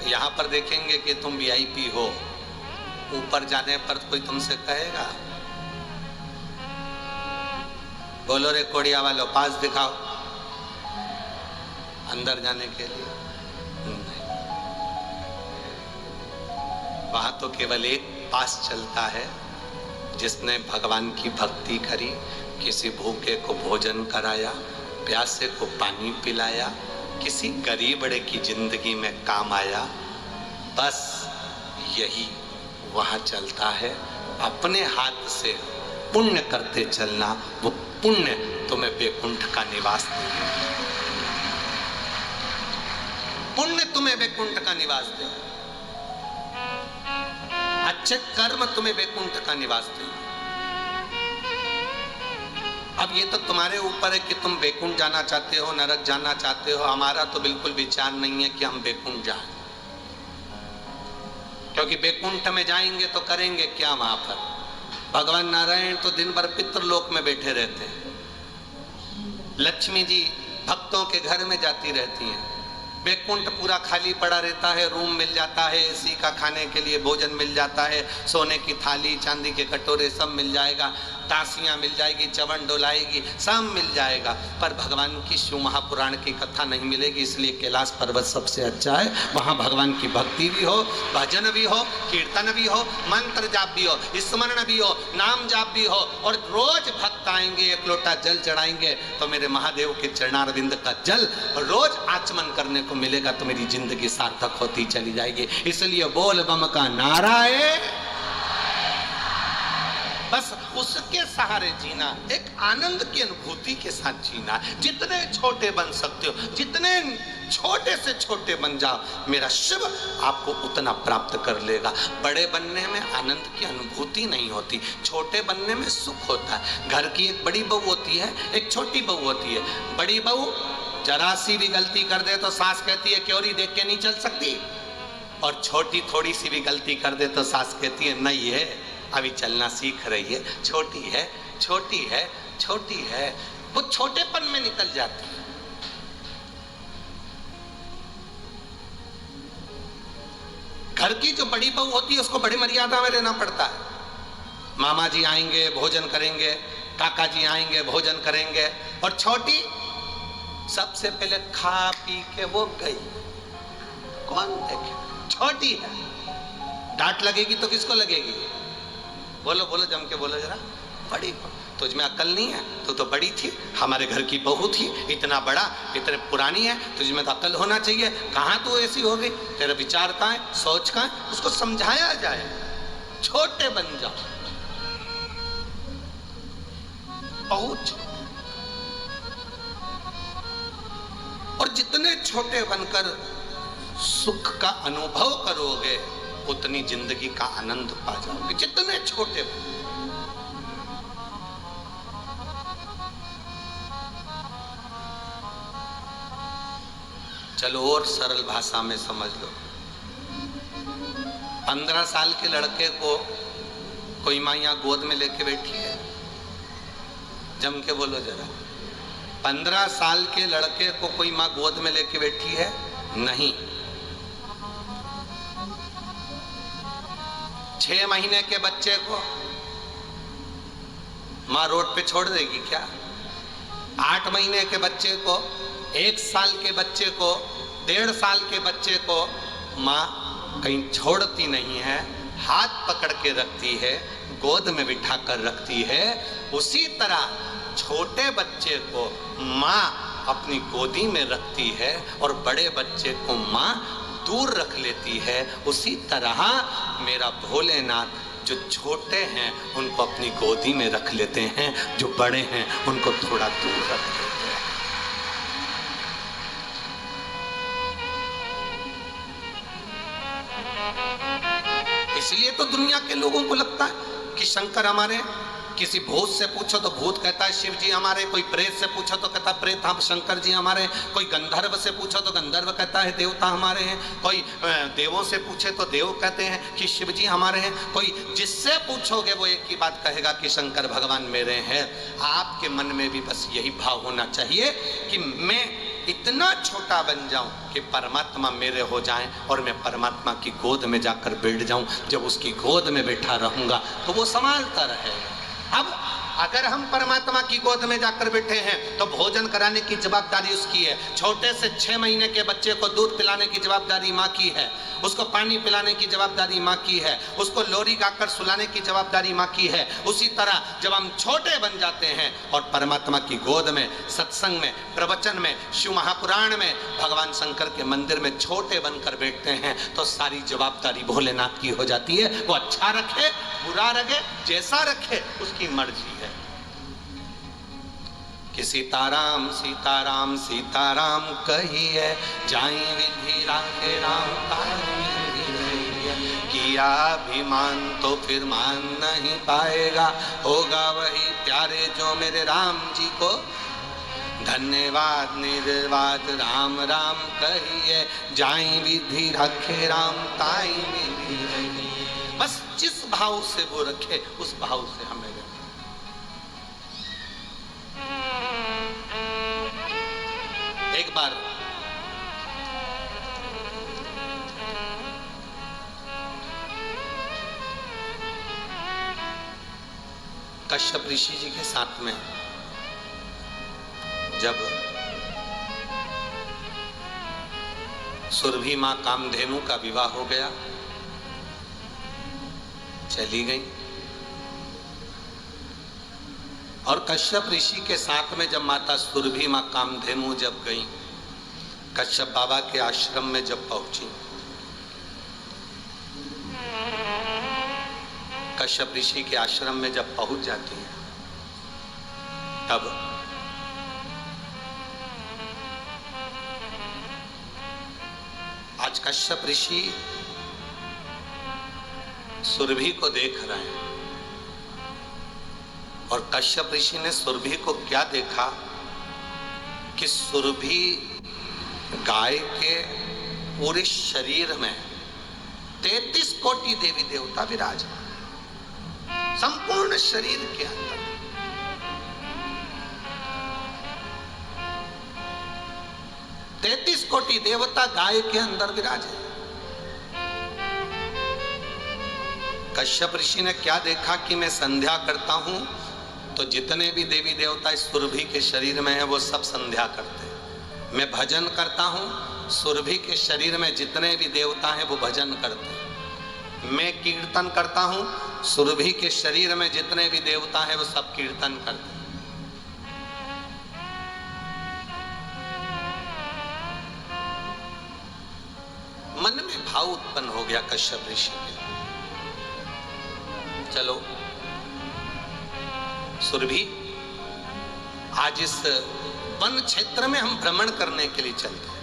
यहां पर देखेंगे कि तुम वीआईपी हो, ऊपर जाने पर कोई तुमसे कहेगा, बोलो रे कोड़िया वालों पास दिखाओ अंदर जाने के लिए। वहां तो केवल एक पास चलता है, जिसने भगवान की भक्ति करी, किसी भूखे को भोजन कराया, प्यासे को पानी पिलाया, किसी गरीबड़े की जिंदगी में काम आया, बस यही वहां चलता है। अपने हाथ से पुण्य करते चलना, वो पुण्य तुम्हें वैकुंठ का निवास देगा, पुण्य तुम्हें वैकुंठ का निवास देगा, अच्छे कर्म तुम्हें वैकुंठ का निवास देगा। अब ये तो तुम्हारे ऊपर है कि तुम वैकुंठ जाना चाहते हो, नरक जाना चाहते हो। हमारा तो बिल्कुल विचार नहीं है कि हम वैकुंठ जाएं, क्योंकि वैकुंठ में जाएंगे तो करेंगे क्या वहां पर? भगवान नारायण तो दिन भर पितृलोक में बैठे रहते हैं, लक्ष्मी जी भक्तों के घर में जाती रहती हैं, वैकुंठ पूरा खाली पड़ा रहता है, रूम मिल जाता है, एसी का, खाने के लिए भोजन मिल जाता है, सोने की थाली, चांदी के कटोरे सब मिल जाएगा, तासियां मिल जाएगी, चवन डोलाएगी, सब मिल जाएगा, पर भगवान की शिव महापुराण की कथा नहीं मिलेगी। इसलिए कैलाश पर्वत सबसे अच्छा है, वहाँ भगवान की भक्ति भी हो, भजन भी हो, कीर्तन भी हो, मंत्र जाप भी हो, स्मरण भी हो, नाम जाप भी हो, और रोज भक्त आएंगे, एक लोटा जल चढ़ाएंगे तो मेरे महादेव के चरणारविंद का जल रोज आचमन करने को मिलेगा, तो मेरी जिंदगी सार्थक होती चली जाएगी। इसलिए बोल बम का नारा है, बस उसके सहारे जीना, एक आनंद की अनुभूति के साथ जीना। जितने छोटे बन सकते हो, जितने छोटे से छोटे बन जाओ, मेरा शिव आपको उतना प्राप्त कर लेगा। बड़े बनने में आनंद की अनुभूति नहीं होती, छोटे बनने में सुख होता है। घर की एक बड़ी बहू होती है, एक छोटी बहू होती है। बड़ी बहू जरा सी भी गलती कर दे तो सास कहती है क्योरी देख के नहीं चल सकती, और छोटी थोड़ी सी भी गलती कर दे तो सास कहती है नहीं है, अभी चलना सीख रही है, छोटी है, छोटी है, छोटी है। वो छोटेपन में निकल जाती है। घर की जो बड़ी बहू होती है उसको बड़ी मर्यादा में रहना पड़ता है। मामा जी आएंगे भोजन करेंगे, काका जी आएंगे भोजन करेंगे, और छोटी सबसे पहले खा पी के वो गई, कौन देखे? छोटी है, डांट लगेगी तो किसको लगेगी? बोलो बोलो, जम के बोलो जरा। बड़ी तुझ में अक्ल नहीं है, तू तो बड़ी थी, हमारे घर की बहू थी, इतना बड़ा, इतने पुरानी है, तुझ में तो अक्ल होना चाहिए, कहाँ तू ऐसी हो गई? तेरा विचार कहाँ है, सोच कहाँ है? उसको समझाया जाए। छोटे बन जाओ, बहुत। और जितने छोटे बनकर सुख का अनुभव करोगे, उतनी जिंदगी का आनंद पा जाओगे। जितने छोटे चलो और सरल भाषा में समझ लो। 15 साल के लड़के को कोई माँ यहाँ गोद में लेके बैठी है, जम के बोलो जरा। 15 साल के लड़के को कोई माँ गोद में लेके बैठी है? नहीं। 6 महीने के बच्चे को माँ रोड पे छोड़ देगी क्या? 8 महीने के बच्चे को, 1 साल के बच्चे को, 1.5 साल के बच्चे को माँ कहीं छोड़ती नहीं है, हाथ पकड़ के रखती है, गोद में बिठा कर रखती है। उसी तरह छोटे बच्चे को माँ अपनी गोदी में रखती है और बड़े बच्चे को माँ दूर रख लेती है। उसी तरह मेरा भोलेनाथ जो छोटे हैं उनको अपनी गोदी में रख लेते हैं, जो बड़े हैं उनको थोड़ा दूर रख लेते हैं। इसलिए तो दुनिया के लोगों को लगता है कि शंकर हमारे, किसी भूत से पूछो तो भूत कहता है शिव जी हमारे, कोई प्रेत से पूछो तो कहता है प्रेत हम शंकर जी हमारे, कोई गंधर्व से पूछो तो गंधर्व कहता है देवता हमारे हैं, कोई देवों से पूछे तो देव कहते हैं कि शिव जी हमारे हैं, कोई जिससे पूछोगे वो एक ही बात कहेगा कि शंकर भगवान मेरे हैं। आपके मन में भी बस यही भाव होना चाहिए कि मैं इतना छोटा बन जाऊं कि परमात्मा मेरे हो जाएं और मैं परमात्मा की गोद में जाकर बैठ जाऊं। जब उसकी गोद में बैठा रहूंगा तो वो संभालता रहेगा। अब अगर हम परमात्मा की गोद में जाकर बैठे हैं तो भोजन कराने की जवाबदारी उसकी है, छोटे से 6 महीने के बच्चे को दूध पिलाने की जवाबदारी माँ की है, उसको पानी पिलाने की जवाबदारी माँ की है, उसको लोरी गाकर सुलाने की जवाबदारी माँ की है। उसी तरह जब हम छोटे बन जाते हैं और परमात्मा की गोद में, सत्संग में, प्रवचन में, शिव महापुराण में, भगवान शंकर के मंदिर में छोटे बनकर बैठते हैं तो सारी जवाबदारी भोलेनाथ की हो जाती है। वो अच्छा रखे बुरा रखे जैसा रखे उसकी मर्जी है। कि सीताराम सीताराम सीताराम कहिए, जाई विधि राखे राम किया अभिमान तो फिर मान नहीं पाएगा, होगा वही प्यारे जो मेरे राम जी को। धन्यवाद निर्वाद राम राम कहिए, जाई विधि रखे राम ताई विधि रही। बस जिस भाव से वो रखे उस भाव से हमें रखे। एक बार कश्यप ऋषि जी के साथ में जब सुरभि मां कामधेनु का विवाह हो गया, चली गई, और कश्यप ऋषि के साथ में जब माता सुरभि मां कामधेनु जब गई, कश्यप बाबा के आश्रम में जब पहुंची, कश्यप ऋषि के आश्रम में जब पहुंच जाती है, तब आज कश्यप ऋषि सुरभि को देख रहे हैं, और कश्यप ऋषि ने सुरभि को क्या देखा कि सुरभि गाय के पूरे शरीर में 33 कोटि देवी देवता विराज, संपूर्ण शरीर के अंदर। तैतीस कोटि देवता गाय के अंदर विराजे। कश्यप ऋषि ने क्या देखा कि मैं संध्या करता हूं तो जितने भी देवी देवता इस सुरभि के शरीर में है वो सब संध्या करते हैं। मैं भजन करता हूं, सुरभि के शरीर में जितने भी देवता हैं वो भजन करते हैं। मैं कीर्तन करता हूं, सुरभि के शरीर में जितने भी देवता हैं वो सब कीर्तन करते हैं। मन में भाव उत्पन्न हो गया कश्यप ऋषि के, चलो सुरभि आज इस वन क्षेत्र में हम भ्रमण करने के लिए चलते हैं।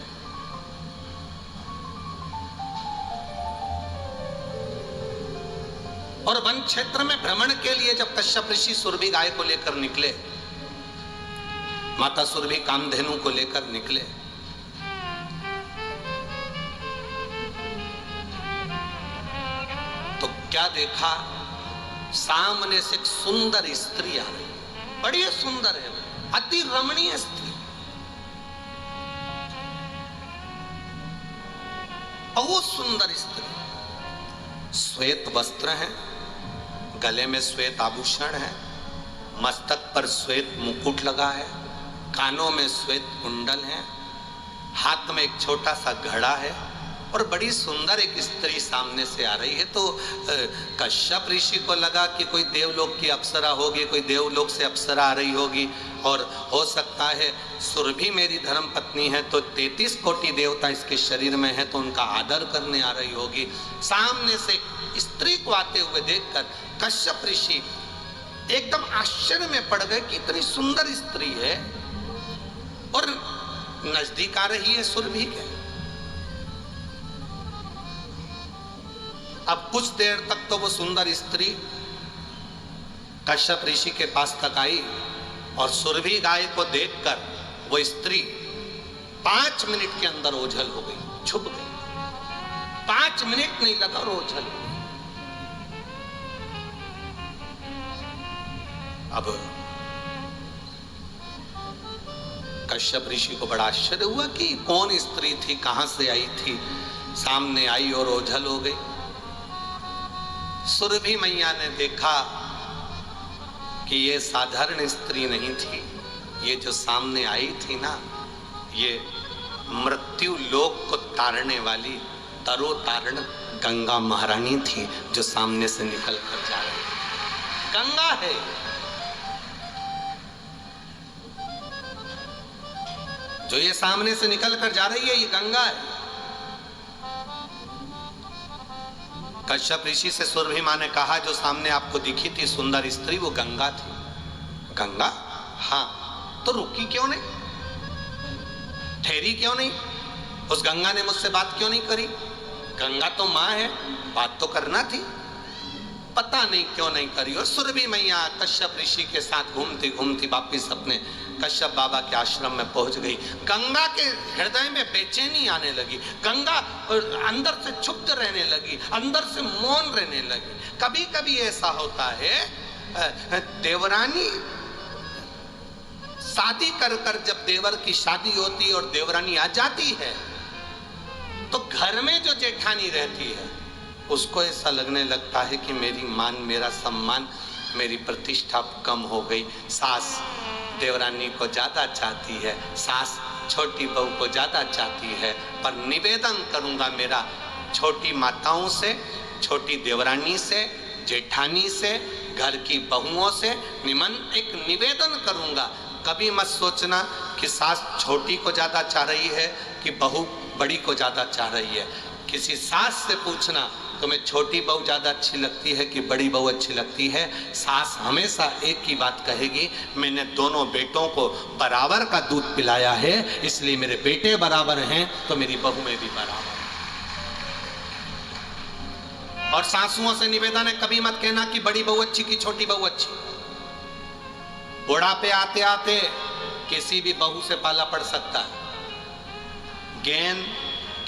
और वन क्षेत्र में भ्रमण के लिए जब कश्यप ऋषि सुरभि गाय को लेकर निकले, माता सुरभि कामधेनु को लेकर निकले, तो क्या देखा, सामने से एक सुंदर स्त्री आ रही, बड़ी सुंदर है, अति रमणीय स्त्री, बहुत सुंदर स्त्री, श्वेत वस्त्र है, गले में श्वेत आभूषण है, मस्तक पर श्वेत मुकुट लगा है, कानों में श्वेत कुंडल है, हाथ में एक छोटा सा घड़ा है, और बड़ी सुंदर एक स्त्री सामने से आ रही है। तो कश्यप ऋषि को लगा कि कोई देवलोक की अप्सरा होगी, कोई देवलोक से अप्सरा आ रही होगी, और हो सकता है सुरभि मेरी धर्म पत्नी है तो 33 कोटि देवता इसके शरीर में है तो उनका आदर करने आ रही होगी। सामने से स्त्री को आते हुए देखकर कश्यप ऋषि एकदम आश्चर्य में पड़ गए कि इतनी सुंदर स्त्री है और नजदीक आ रही है सुरभि के। अब कुछ देर तक तो वो सुंदर स्त्री कश्यप ऋषि के पास तक आई और सुरभि गाय को देखकर वो स्त्री 5 मिनट के अंदर ओझल हो गई, छुप गई। 5 मिनट नहीं लगा और ओझल हो गई। अब कश्यप ऋषि को बड़ा आश्चर्य हुआ कि कौन स्त्री थी, कहां से आई थी, सामने आई और ओझल हो गई। सुरभि मैया ने देखा कि ये साधारण स्त्री नहीं थी, ये जो सामने आई थी ना, ये मृत्यु लोक को तारने वाली तरो तारण गंगा महारानी थी जो सामने से निकल कर जा रही। गंगा है, जो ये सामने से निकल कर जा रही है, ये गंगा है। कश्यप ऋषि से सुरभि मां ने कहा जो सामने आपको दिखी थी सुंदर स्त्री वो गंगा थी। गंगा? हाँ, तो रुकी क्यों नहीं, ठहरी क्यों नहीं? उस गंगा ने मुझसे बात क्यों नहीं करी? गंगा तो मां है, बात तो करना थी, पता नहीं क्यों नहीं करी। और सुरभि मैया कश्यप ऋषि के साथ घूमती घूमती वापिस अपने कश्यप बाबा के आश्रम में पहुंच गई। गंगा के हृदय में बेचैनी आने लगी, गंगा अंदर से क्षुब्ध रहने लगी, अंदर से मौन रहने लगी। कभी कभी ऐसा होता है, देवरानी शादी कर कर जब देवर की शादी होती और देवरानी आ जाती है तो घर में जो जेठानी रहती है उसको ऐसा लगने लगता है कि मेरी मान, मेरा सम्मान, मेरी प्रतिष्ठा कम हो गई। सास देवरानी को ज्यादा चाहती है, सास छोटी बहू को ज्यादा चाहती है। पर निवेदन करूंगा मेरा छोटी माताओं से, छोटी देवरानी से, जेठानी से, घर की बहुओं से एक निवेदन करूंगा, कभी मत सोचना कि सास छोटी को ज्यादा चाह रही है कि बहू बड़ी को ज्यादा चाह रही है। किसी सास से पूछना तुम्हें छोटी बहू ज्यादा अच्छी लगती है कि बड़ी बहू अच्छी लगती है, सास हमेशा एक ही बात कहेगी, मैंने दोनों बेटों को बराबर का दूध पिलाया है इसलिए मेरे बेटे बराबर हैं तो मेरी बहू में भी बराबर। और सासुओं से निवेदन है, कभी मत कहना कि बड़ी बहू अच्छी कि छोटी बहू अच्छी। बुढ़ापे आते आते किसी भी बहू से पाला पड़ सकता है, गेंद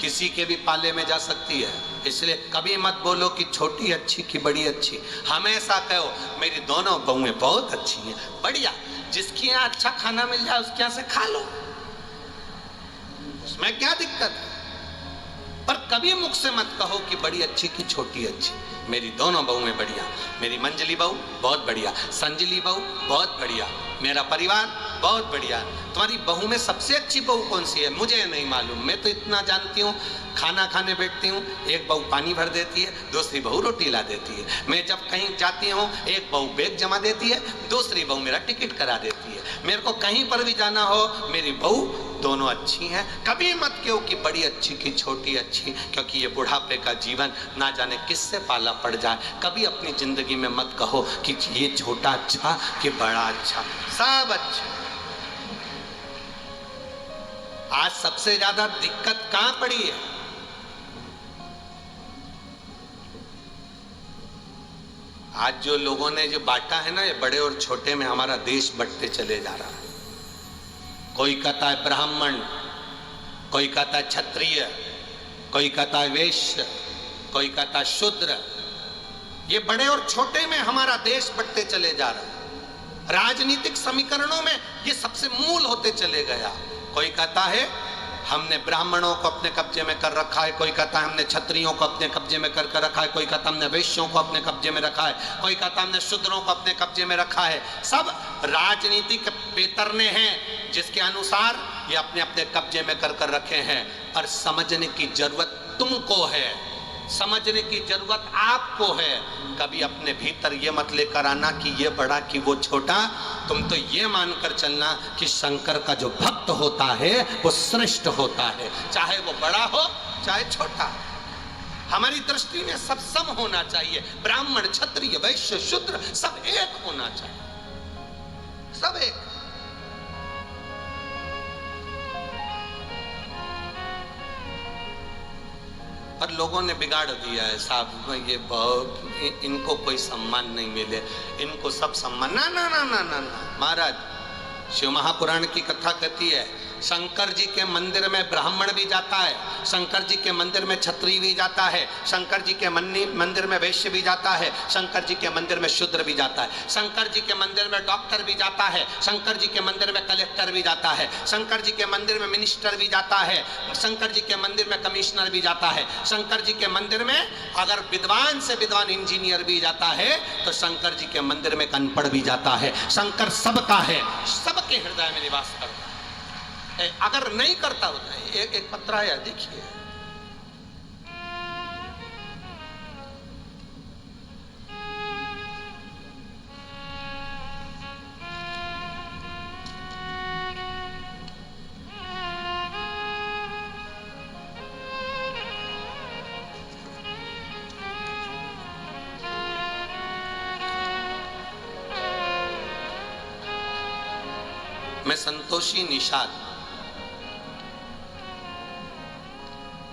किसी के भी पाले में जा सकती है। इसलिए कभी मत बोलो कि छोटी अच्छी कि बड़ी अच्छी, हमेशा कहो मेरी दोनों बहुएं बहुत अच्छी हैं, बढ़िया। जिसके यहाँ अच्छा खाना मिल जाए उसके यहाँ से खा लो, उसमें क्या दिक्कत है। पर कभी मुख से मत कहो कि बड़ी अच्छी कि छोटी अच्छी। मेरी दोनों बहुएं बढ़िया, मेरी मंजली बहू बहुत बढ़िया, संजली बहू बहुत बढ़िया, मेरा परिवार बहुत बढ़िया। तुम्हारी बहू में सबसे अच्छी बहू कौन सी है मुझे नहीं मालूम, मैं तो इतना जानती हूँ, खाना खाने बैठती हूँ, एक बहू पानी भर देती है, दूसरी बहू रोटी ला देती है। मैं जब कहीं जाती हूँ एक बहू बैग जमा देती है, दूसरी बहू मेरा टिकट करा देती है। मेरे को कहीं पर भी जाना हो मेरी बहू दोनों अच्छी हैं। कभी मत कहो कि बड़ी अच्छी कि छोटी अच्छी, क्योंकि ये बुढ़ापे का जीवन ना जाने किससे पाला पड़ जाए। कभी अपनी जिंदगी में मत कहो कि ये छोटा अच्छा कि बड़ा अच्छा, सब अच्छे। आज सबसे ज्यादा दिक्कत कहां पड़ी है? आज जो लोगों ने जो बांटा है ना, ये बड़े और छोटे में हमारा देश बंटते चले जा रहा है। कोई कहता है ब्राह्मण, कोई कहता है क्षत्रिय, कोई कहता है वैश्य, कोई कहता है शूद्र। ये बड़े और छोटे में हमारा देश बंटते चले जा रहा है। राजनीतिक समीकरणों में ये सबसे मूल होते चले गया। कोई कहता है हमने ब्राह्मणों को अपने कब्जे में कर रखा है, कोई कहता है हमने क्षत्रियों को अपने कब्जे में कर रखा है, कोई कहता हमने वैश्यों को अपने कब्जे में रखा है, कोई कहता हमने शूद्रों को अपने कब्जे में रखा है। सब राजनीतिक पेतरने हैं जिसके अनुसार ये अपने अपने कब्जे में कर रखे हैं। पर समझने की जरूरत तुमको है, समझने की जरूरत आपको है। कभी अपने भीतर ये मत लेकर आना कि ये बड़ा कि वो छोटा। तुम तो ये मानकर चलना कि शंकर का जो भक्त होता है वो श्रेष्ठ होता है, चाहे वो बड़ा हो चाहे छोटा। हमारी दृष्टि में सब सम होना चाहिए, ब्राह्मण क्षत्रिय वैश्य शूद्र सब एक होना चाहिए, सब एक। पर लोगों ने बिगाड़ दिया है साहब, ये बहुत इनको कोई सम्मान नहीं मिले, इनको सब सम्मान। ना ना ना ना ना ना महाराज, शिव महापुराण की कथा कहती है शंकर जी के मंदिर में ब्राह्मण भी जाता है, शंकर जी के मंदिर में क्षत्रिय भी जाता है, शंकर जी के मंदिर में वैश्य भी जाता है, शंकर जी के मंदिर में शूद्र भी जाता है, शंकर जी के मंदिर में डॉक्टर भी जाता है, शंकर जी के मंदिर में कलेक्टर भी जाता है, शंकर जी के मंदिर में मिनिस्टर भी जाता है, शंकर जी के मंदिर में कमिश्नर भी जाता है, शंकर जी के मंदिर में अगर विद्वान से विद्वान इंजीनियर भी जाता है तो शंकर जी के मंदिर में अनपढ़ भी जाता है। शंकर सबका है, सबके हृदय में निवास करता है। अगर नहीं करता होता है, एक पत्र आया देखिए, मैं संतोषी निषाद,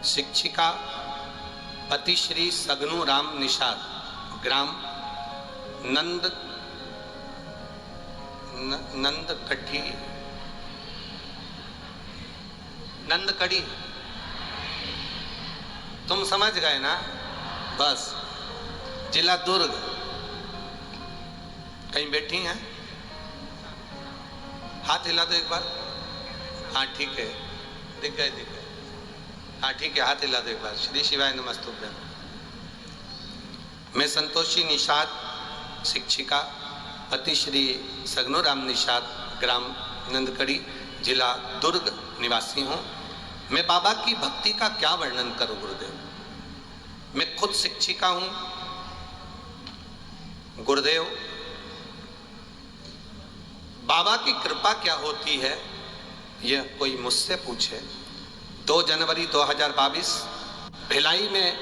शिक्षिका पति श्री सगनू राम निषाद, ग्राम नंदकड़ी, तुम समझ गए ना, बस जिला दुर्ग। कहीं बैठी हैं? हाथ हिला दो एक बार। हाँ ठीक है, दिख गए दिख गए। हाँ ठीक है, हाथ हिला दो एक बार। श्री शिवाय नमस्तुभ्यं। मैं संतोषी निषाद, शिक्षिका पति श्री सगनू राम निषाद, ग्राम नंदकड़ी, जिला दुर्ग निवासी हूँ। मैं बाबा की भक्ति का क्या वर्णन करूँ गुरुदेव। मैं खुद शिक्षिका हूँ। गुरुदेव, बाबा की कृपा क्या होती है यह कोई मुझसे पूछे। 2 जनवरी 2022 भिलाई में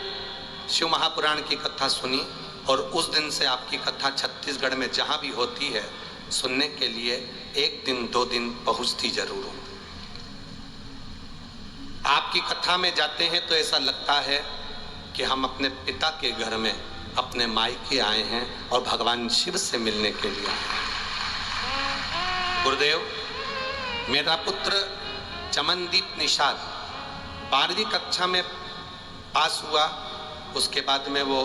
शिव महापुराण की कथा सुनी और उस दिन से आपकी कथा छत्तीसगढ़ में जहाँ भी होती है सुनने के लिए 1 दिन 2 दिन पहुँचती जरूर हूँ। आपकी कथा में जाते हैं तो ऐसा लगता है कि हम अपने पिता के घर में अपने मायके आए हैं और भगवान शिव से मिलने के लिए आए हैं। गुरुदेव, मेरा पुत्र चमनदीप निषाद 12वीं कक्षा में पास हुआ। उसके बाद में वो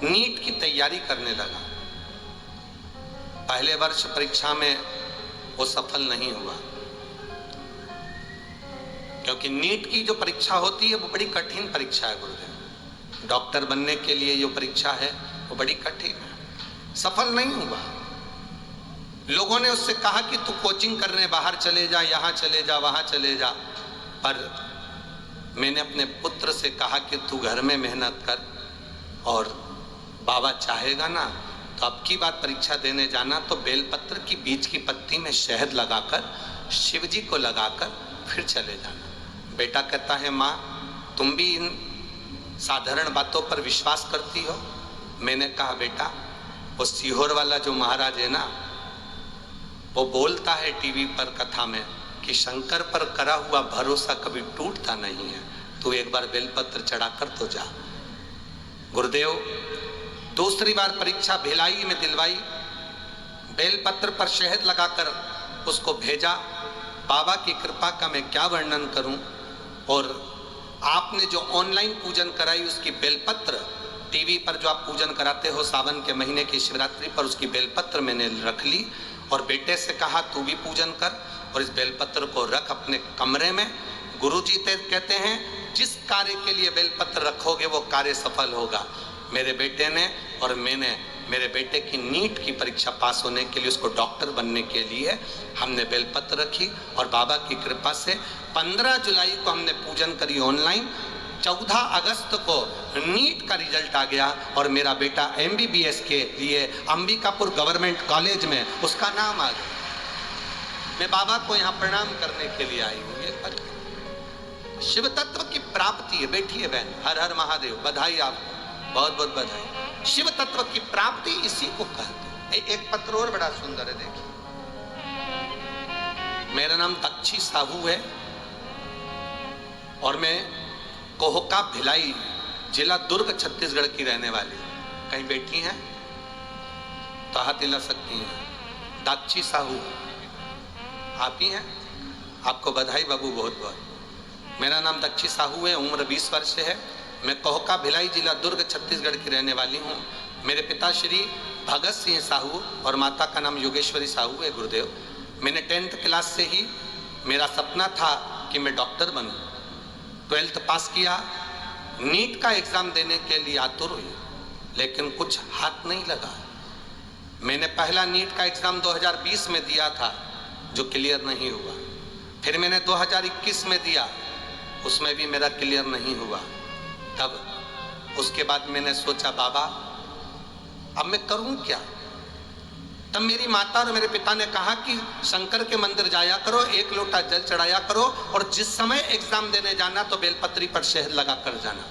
नीट की तैयारी करने लगा। पहले वर्ष परीक्षा में वो सफल नहीं हुआ, क्योंकि नीट की जो परीक्षा होती है वो बड़ी कठिन परीक्षा है गुरुदेव। डॉक्टर बनने के लिए जो परीक्षा है वो बड़ी कठिन है। सफल नहीं हुआ। लोगों ने उससे कहा कि तू कोचिंग करने बाहर चले जा, यहाँ चले जा, वहाँ चले जा, पर मैंने अपने पुत्र से कहा कि तू घर में मेहनत कर और बाबा चाहेगा ना तो अब की बात परीक्षा देने जाना तो बेलपत्र की बीच की पत्ती में शहद लगाकर शिव जी को लगाकर फिर चले जाना। बेटा कहता है माँ, तुम भी इन साधारण बातों पर विश्वास करती हो? मैंने कहा बेटा, वो सीहोर वाला जो महाराज है ना, वो बोलता है टीवी पर कथा में कि शंकर पर करा हुआ भरोसा कभी टूटता नहीं है। तू एक बार बेलपत्र चढ़ाकर तो जा। गुरुदेव, दूसरी बार परीक्षा भिलाई में दिलवाई, बेलपत्र पर शहद लगाकर उसको भेजा। बाबा की कृपा का मैं क्या वर्णन करूं। और आपने जो ऑनलाइन पूजन कराई उसकी बेलपत्र, टीवी पर जो आप पूजन कराते हो सावन के महीने की शिवरात्रि पर, उसकी बेलपत्र मैंने रख ली और बेटे से कहा तू भी पूजन कर और इस बेलपत्र को रख अपने कमरे में। गुरुजी कहते हैं जिस कार्य के लिए बेलपत्र रखोगे वो कार्य सफल होगा। मेरे बेटे ने और मैंने मेरे बेटे की नीट की परीक्षा पास होने के लिए, उसको डॉक्टर बनने के लिए हमने बेलपत्र रखी और बाबा की कृपा से 15 जुलाई को हमने पूजन करी ऑनलाइन। 14 अगस्त को नीट का रिजल्ट आ गया और मेरा बेटा MBBS के लिए अंबिकापुर गवर्नमेंट कॉलेज में उसका नाम आ गया। मैं बाबा को यहाँ प्रणाम करने के लिए आई हूँ। ये शिव तत्व की प्राप्ति है। बैठिए बहन, हर हर महादेव, बधाई आपको, बहुत बहुत बधाई। शिव तत्व की प्राप्ति इसी को कहते हैं। एक पत्र और बड़ा सुंदर है, देखिए। मेरा नाम दक्षी साहू है और मैं कोहका भिलाई, जिला दुर्ग, छत्तीसगढ़ की रहने वाली। कहीं बैठी हैं तो हाथ हिला सकती हैं। दक्षी साहू आप ही हैं? आपको बधाई बाबू, बहुत बहुत। मेरा नाम दक्षी साहू है, उम्र 20 वर्ष है। मैं कोहका भिलाई, जिला दुर्ग, छत्तीसगढ़ की रहने वाली हूँ। मेरे पिता श्री भगत सिंह साहू और माता का नाम योगेश्वरी साहू है, गुरुदेव। मैंने 10th क्लास से ही मेरा सपना था कि मैं डॉक्टर बनूं। 12th पास किया, नीट का एग्जाम देने के लिए आतुर हुई, लेकिन कुछ हाथ नहीं लगा। मैंने पहला नीट का एग्जाम 2020 में दिया था, जो क्लियर नहीं हुआ। फिर मैंने 2021 में दिया, उसमें भी मेरा क्लियर नहीं हुआ। तब उसके बाद मैंने सोचा, बाबा अब मैं करूं क्या? तब मेरी माता और मेरे पिता ने कहा कि शंकर के मंदिर जाया करो, 1 लोटा जल चढ़ाया करो, और जिस समय एग्जाम देने जाना तो बेलपत्री पर शहद लगा कर जाना।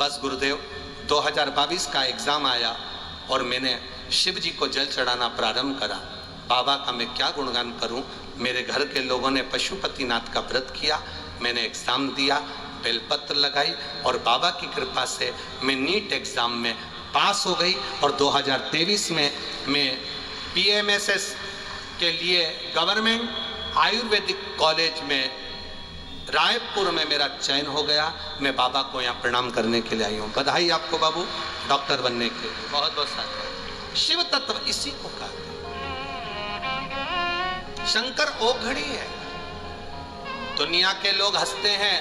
बस गुरुदेव, 2022 का एग्जाम आया और मैंने शिव जी को जल चढ़ाना प्रारंभ करा। बाबा का मैं क्या गुणगान करूं। मेरे घर के लोगों ने पशुपतिनाथ का व्रत किया, मैंने एग्जाम दिया, बेलपत्र लगाई और बाबा की कृपा से मैं नीट एग्जाम में पास हो गई। और 2023 में मैं PMSS के लिए गवर्नमेंट आयुर्वेदिक कॉलेज में रायपुर में मेरा चयन हो गया। मैं बाबा को यहाँ प्रणाम करने के लिए आई हूँ। बधाई आपको बाबू, डॉक्टर बनने के लिए बहुत बहुत साधुवाद। शिव तत्व इसी को कहते हैं। शंकर ओघड़ी है। दुनिया के लोग हंसते हैं,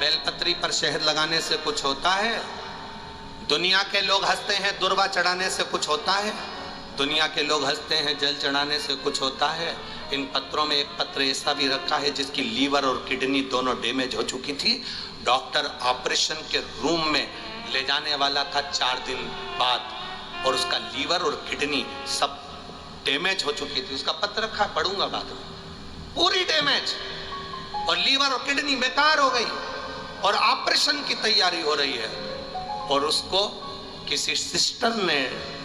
बेलपत्री पर शहद लगाने से कुछ होता है। दुनिया के लोग हंसते हैं, दुर्वा चढ़ाने से कुछ होता है। दुनिया के लोग हंसते हैं, जल चढ़ाने से कुछ होता है। इन पत्रों में एक पत्र ऐसा भी रखा है जिसकी लीवर और किडनी दोनों डैमेज हो चुकी थी। डॉक्टर ऑपरेशन के रूम में ले जाने वाला था 4 दिन बाद, और उसका लीवर और किडनी सब डैमेज हो चुकी थी। उसका पत्र रखा, पढ़ूंगा बाद में। पूरी डैमेज, और लीवर और किडनी बेकार हो गई और ऑपरेशन की तैयारी हो रही है। और उसको किसी सिस्टर ने,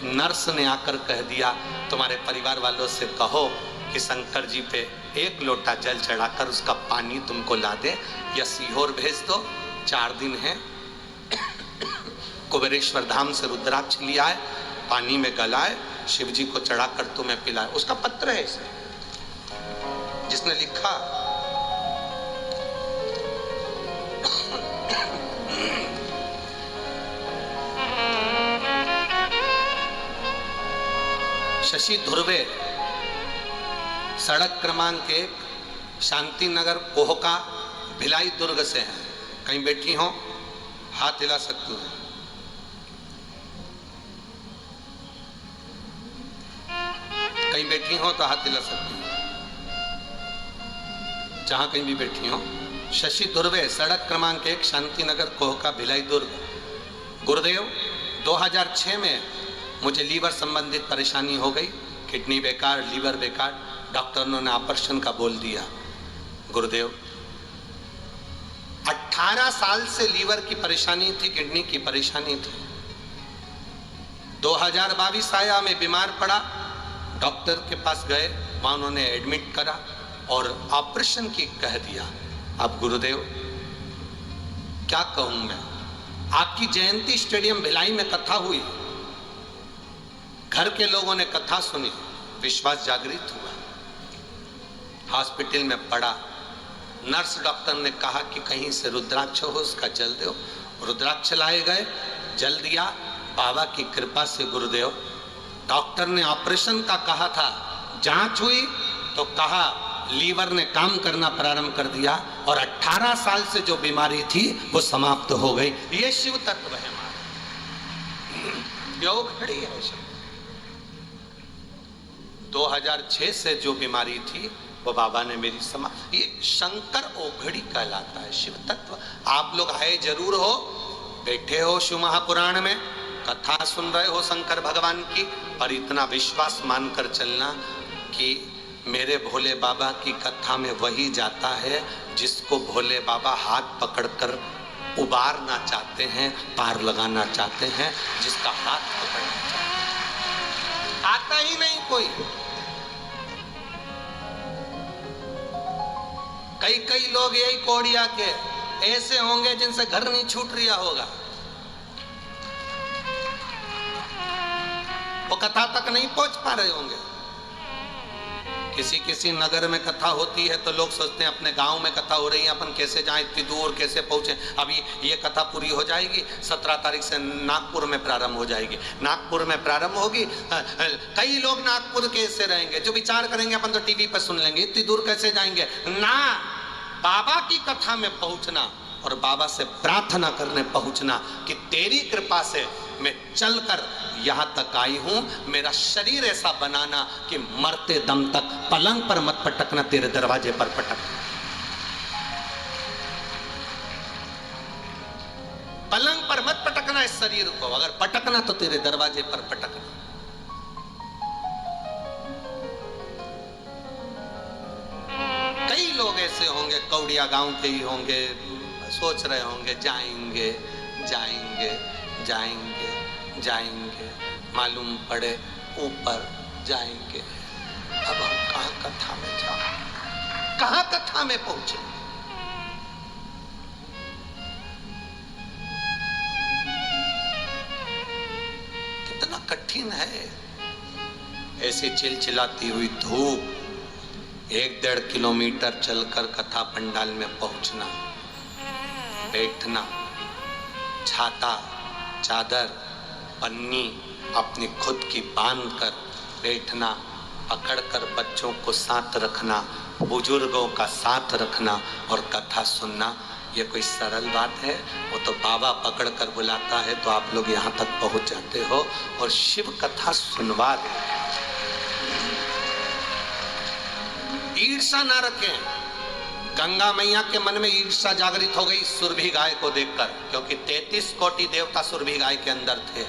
नर्स ने आकर कह दिया, तुम्हारे परिवार वालों से कहो कि शंकर जी पे 1 लोटा जल चढ़ाकर उसका पानी तुमको ला दे, या सीहोर भेज दो। 4 दिन है। कुबेरेश्वर धाम से रुद्राक्ष लिया है, पानी में गलाए, शिव जी को चढ़ाकर तुम्हें पिलाए। उसका पत्र है इसे, जिसने लिखा, शशि धुर्वे, सड़क क्रमांक 1, शांति नगर, कोहका भिलाई, दुर्ग से हैं। कहीं बैठी हो, हाथ हिला सकती हो। कहीं बैठी हो तो हाथ हिला सकती हो, जहां कहीं भी बैठी हो। शशि धुर्वे, सड़क क्रमांक 1, शांति नगर, कोहका भिलाई, दुर्ग। गुरुदेव, 2006 में मुझे लीवर संबंधित परेशानी हो गई, किडनी बेकार, लीवर बेकार। डॉक्टरों ने ऑपरेशन का बोल दिया। गुरुदेव, 18 साल से लीवर की परेशानी थी, किडनी की परेशानी थी। 2022 आया, मैं बीमार पड़ा, डॉक्टर के पास गए, वहां उन्होंने एडमिट करा और ऑपरेशन की कह दिया। अब गुरुदेव क्या कहूं मैं। आपकी जयंती स्टेडियम भिलाई में कथा हुई, घर के लोगों ने कथा सुनी, विश्वास जागृत हुआ। हॉस्पिटल में पड़ा, नर्स डॉक्टर ने कहा कि कहीं से रुद्राक्ष हो, उसका जल दो। रुद्राक्ष लाए गए, जल दिया। बाबा की कृपा से गुरुदेव, डॉक्टर ने ऑपरेशन का कहा था, जांच हुई तो कहा लीवर ने काम करना प्रारंभ कर दिया और 18 साल से जो बीमारी थी वो समाप्त हो गई। ये शिव तत्व है हमारा, योग खड़ी है। 2006 से जो बीमारी थी वो बाबा ने मेरी ये शंकर ओघड़ी कहलाता है, शिव तत्व। आप लोग आए जरूर हो, बैठे हो शिव महापुराण में, कथा सुन रहे हो शंकर भगवान की, पर इतना विश्वास मानकर चलना कि मेरे भोले बाबा की कथा में वही जाता है जिसको भोले बाबा हाथ पकड़कर उबारना चाहते हैं, पार लगाना चाहते हैं, जिसका हाथ पकड़ना चाहते हैं। आता ही नहीं कोई। कई लोग यही कोड़िया के ऐसे होंगे जिनसे घर नहीं छूट रिया होगा, वो कथा तक नहीं पहुंच पा रहे होंगे। किसी नगर में कथा होती है तो लोग सोचते हैं अपने गांव में कथा हो रही है, अपन कैसे जाएं इतनी दूर, कैसे पहुंचे। अभी ये कथा पूरी हो जाएगी, 17 तारीख से नागपुर में प्रारंभ हो जाएगी, नागपुर में प्रारंभ होगी। कई लोग नागपुर कैसे रहेंगे, जो विचार करेंगे अपन तो टीवी पर सुन लेंगे, इतनी दूर कैसे जाएंगे ना। बाबा की कथा में पहुंचना और बाबा से प्रार्थना करने पहुंचना कि तेरी कृपा से मैं चलकर यहां तक आई हूं, मेरा शरीर ऐसा बनाना कि मरते दम तक पलंग पर मत पटकना, तेरे दरवाजे पर पटक। पलंग पर मत पटकना इस शरीर को, अगर पटकना तो तेरे दरवाजे पर पटकना। कई लोग ऐसे होंगे, कौड़िया गांव के ही होंगे, सोच रहे होंगे जाएंगे जाएंगे जाएंगे जाएंगे, मालूम पड़े ऊपर जाएंगे। अब हम कहां कथा में जाएं, कहां कथा में पहुंचे। कितना कठिन है। ऐसे चिलचिलाती हुई धूप 1-1.5 किलोमीटर चलकर कथा पंडाल में पहुंचना, बैठना, छाता, चादर, पन्नी अपनी खुद की बांध कर बैठना, पकड़कर बच्चों को साथ रखना, बुजुर्गों का साथ रखना और कथा सुनना, ये कोई सरल बात है? वो तो बाबा पकड़कर बुलाता है तो आप लोग यहाँ तक पहुँच जाते हो और शिव कथा सुनवा देते हैं। ईर्षा ना रखें। गंगा मैया के मन में ईर्षा जागृत हो गई सुरभि गाय को देखकर, क्योंकि 33 कोटि देवता सुरभि गाय के अंदर थे।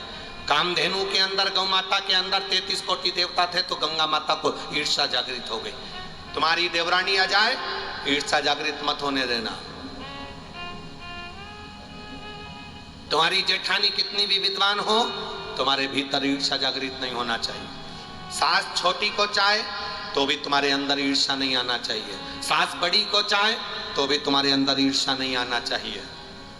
कामधेनु के अंदर, गौ माता के अंदर 33 कोटि देवता थे, तो गंगा माता को ईर्षा जागृत हो गई। तुम्हारी देवरानी आ जाए, ईर्षा जागृत मत होने देना। तुम्हारी जेठानी कितनी भी विद्वान हो, तुम्हारे भीतर ईर्षा जागृत नहीं होना चाहिए। सास छोटी को चाहे तो भी तुम्हारे अंदर ईर्षा नहीं आना चाहिए। सास बड़ी को चाहे तो भी तुम्हारे अंदर ईर्षा नहीं आना चाहिए।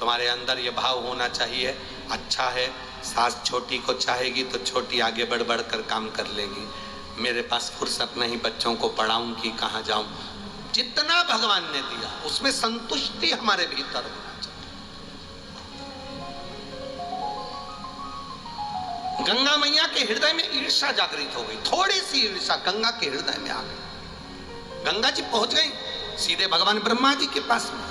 तुम्हारे अंदर ये भाव होना चाहिए, अच्छा है सास छोटी को चाहेगी तो छोटी आगे बढ़ बढ़ कर काम कर लेगी, मेरे पास फुर्सत नहीं, बच्चों को पढ़ाऊं कि कहाँ जाऊं। जितना भगवान ने दिया उसमें संतुष्टि हमारे भीतर होना चाहिए। गंगा मैया के हृदय में ईर्षा जागृत हो गई, थोड़ी सी ईर्षा गंगा के हृदय में आ गई। गंगा जी पहुंच गई सीधे भगवान ब्रह्मा जी के पास में।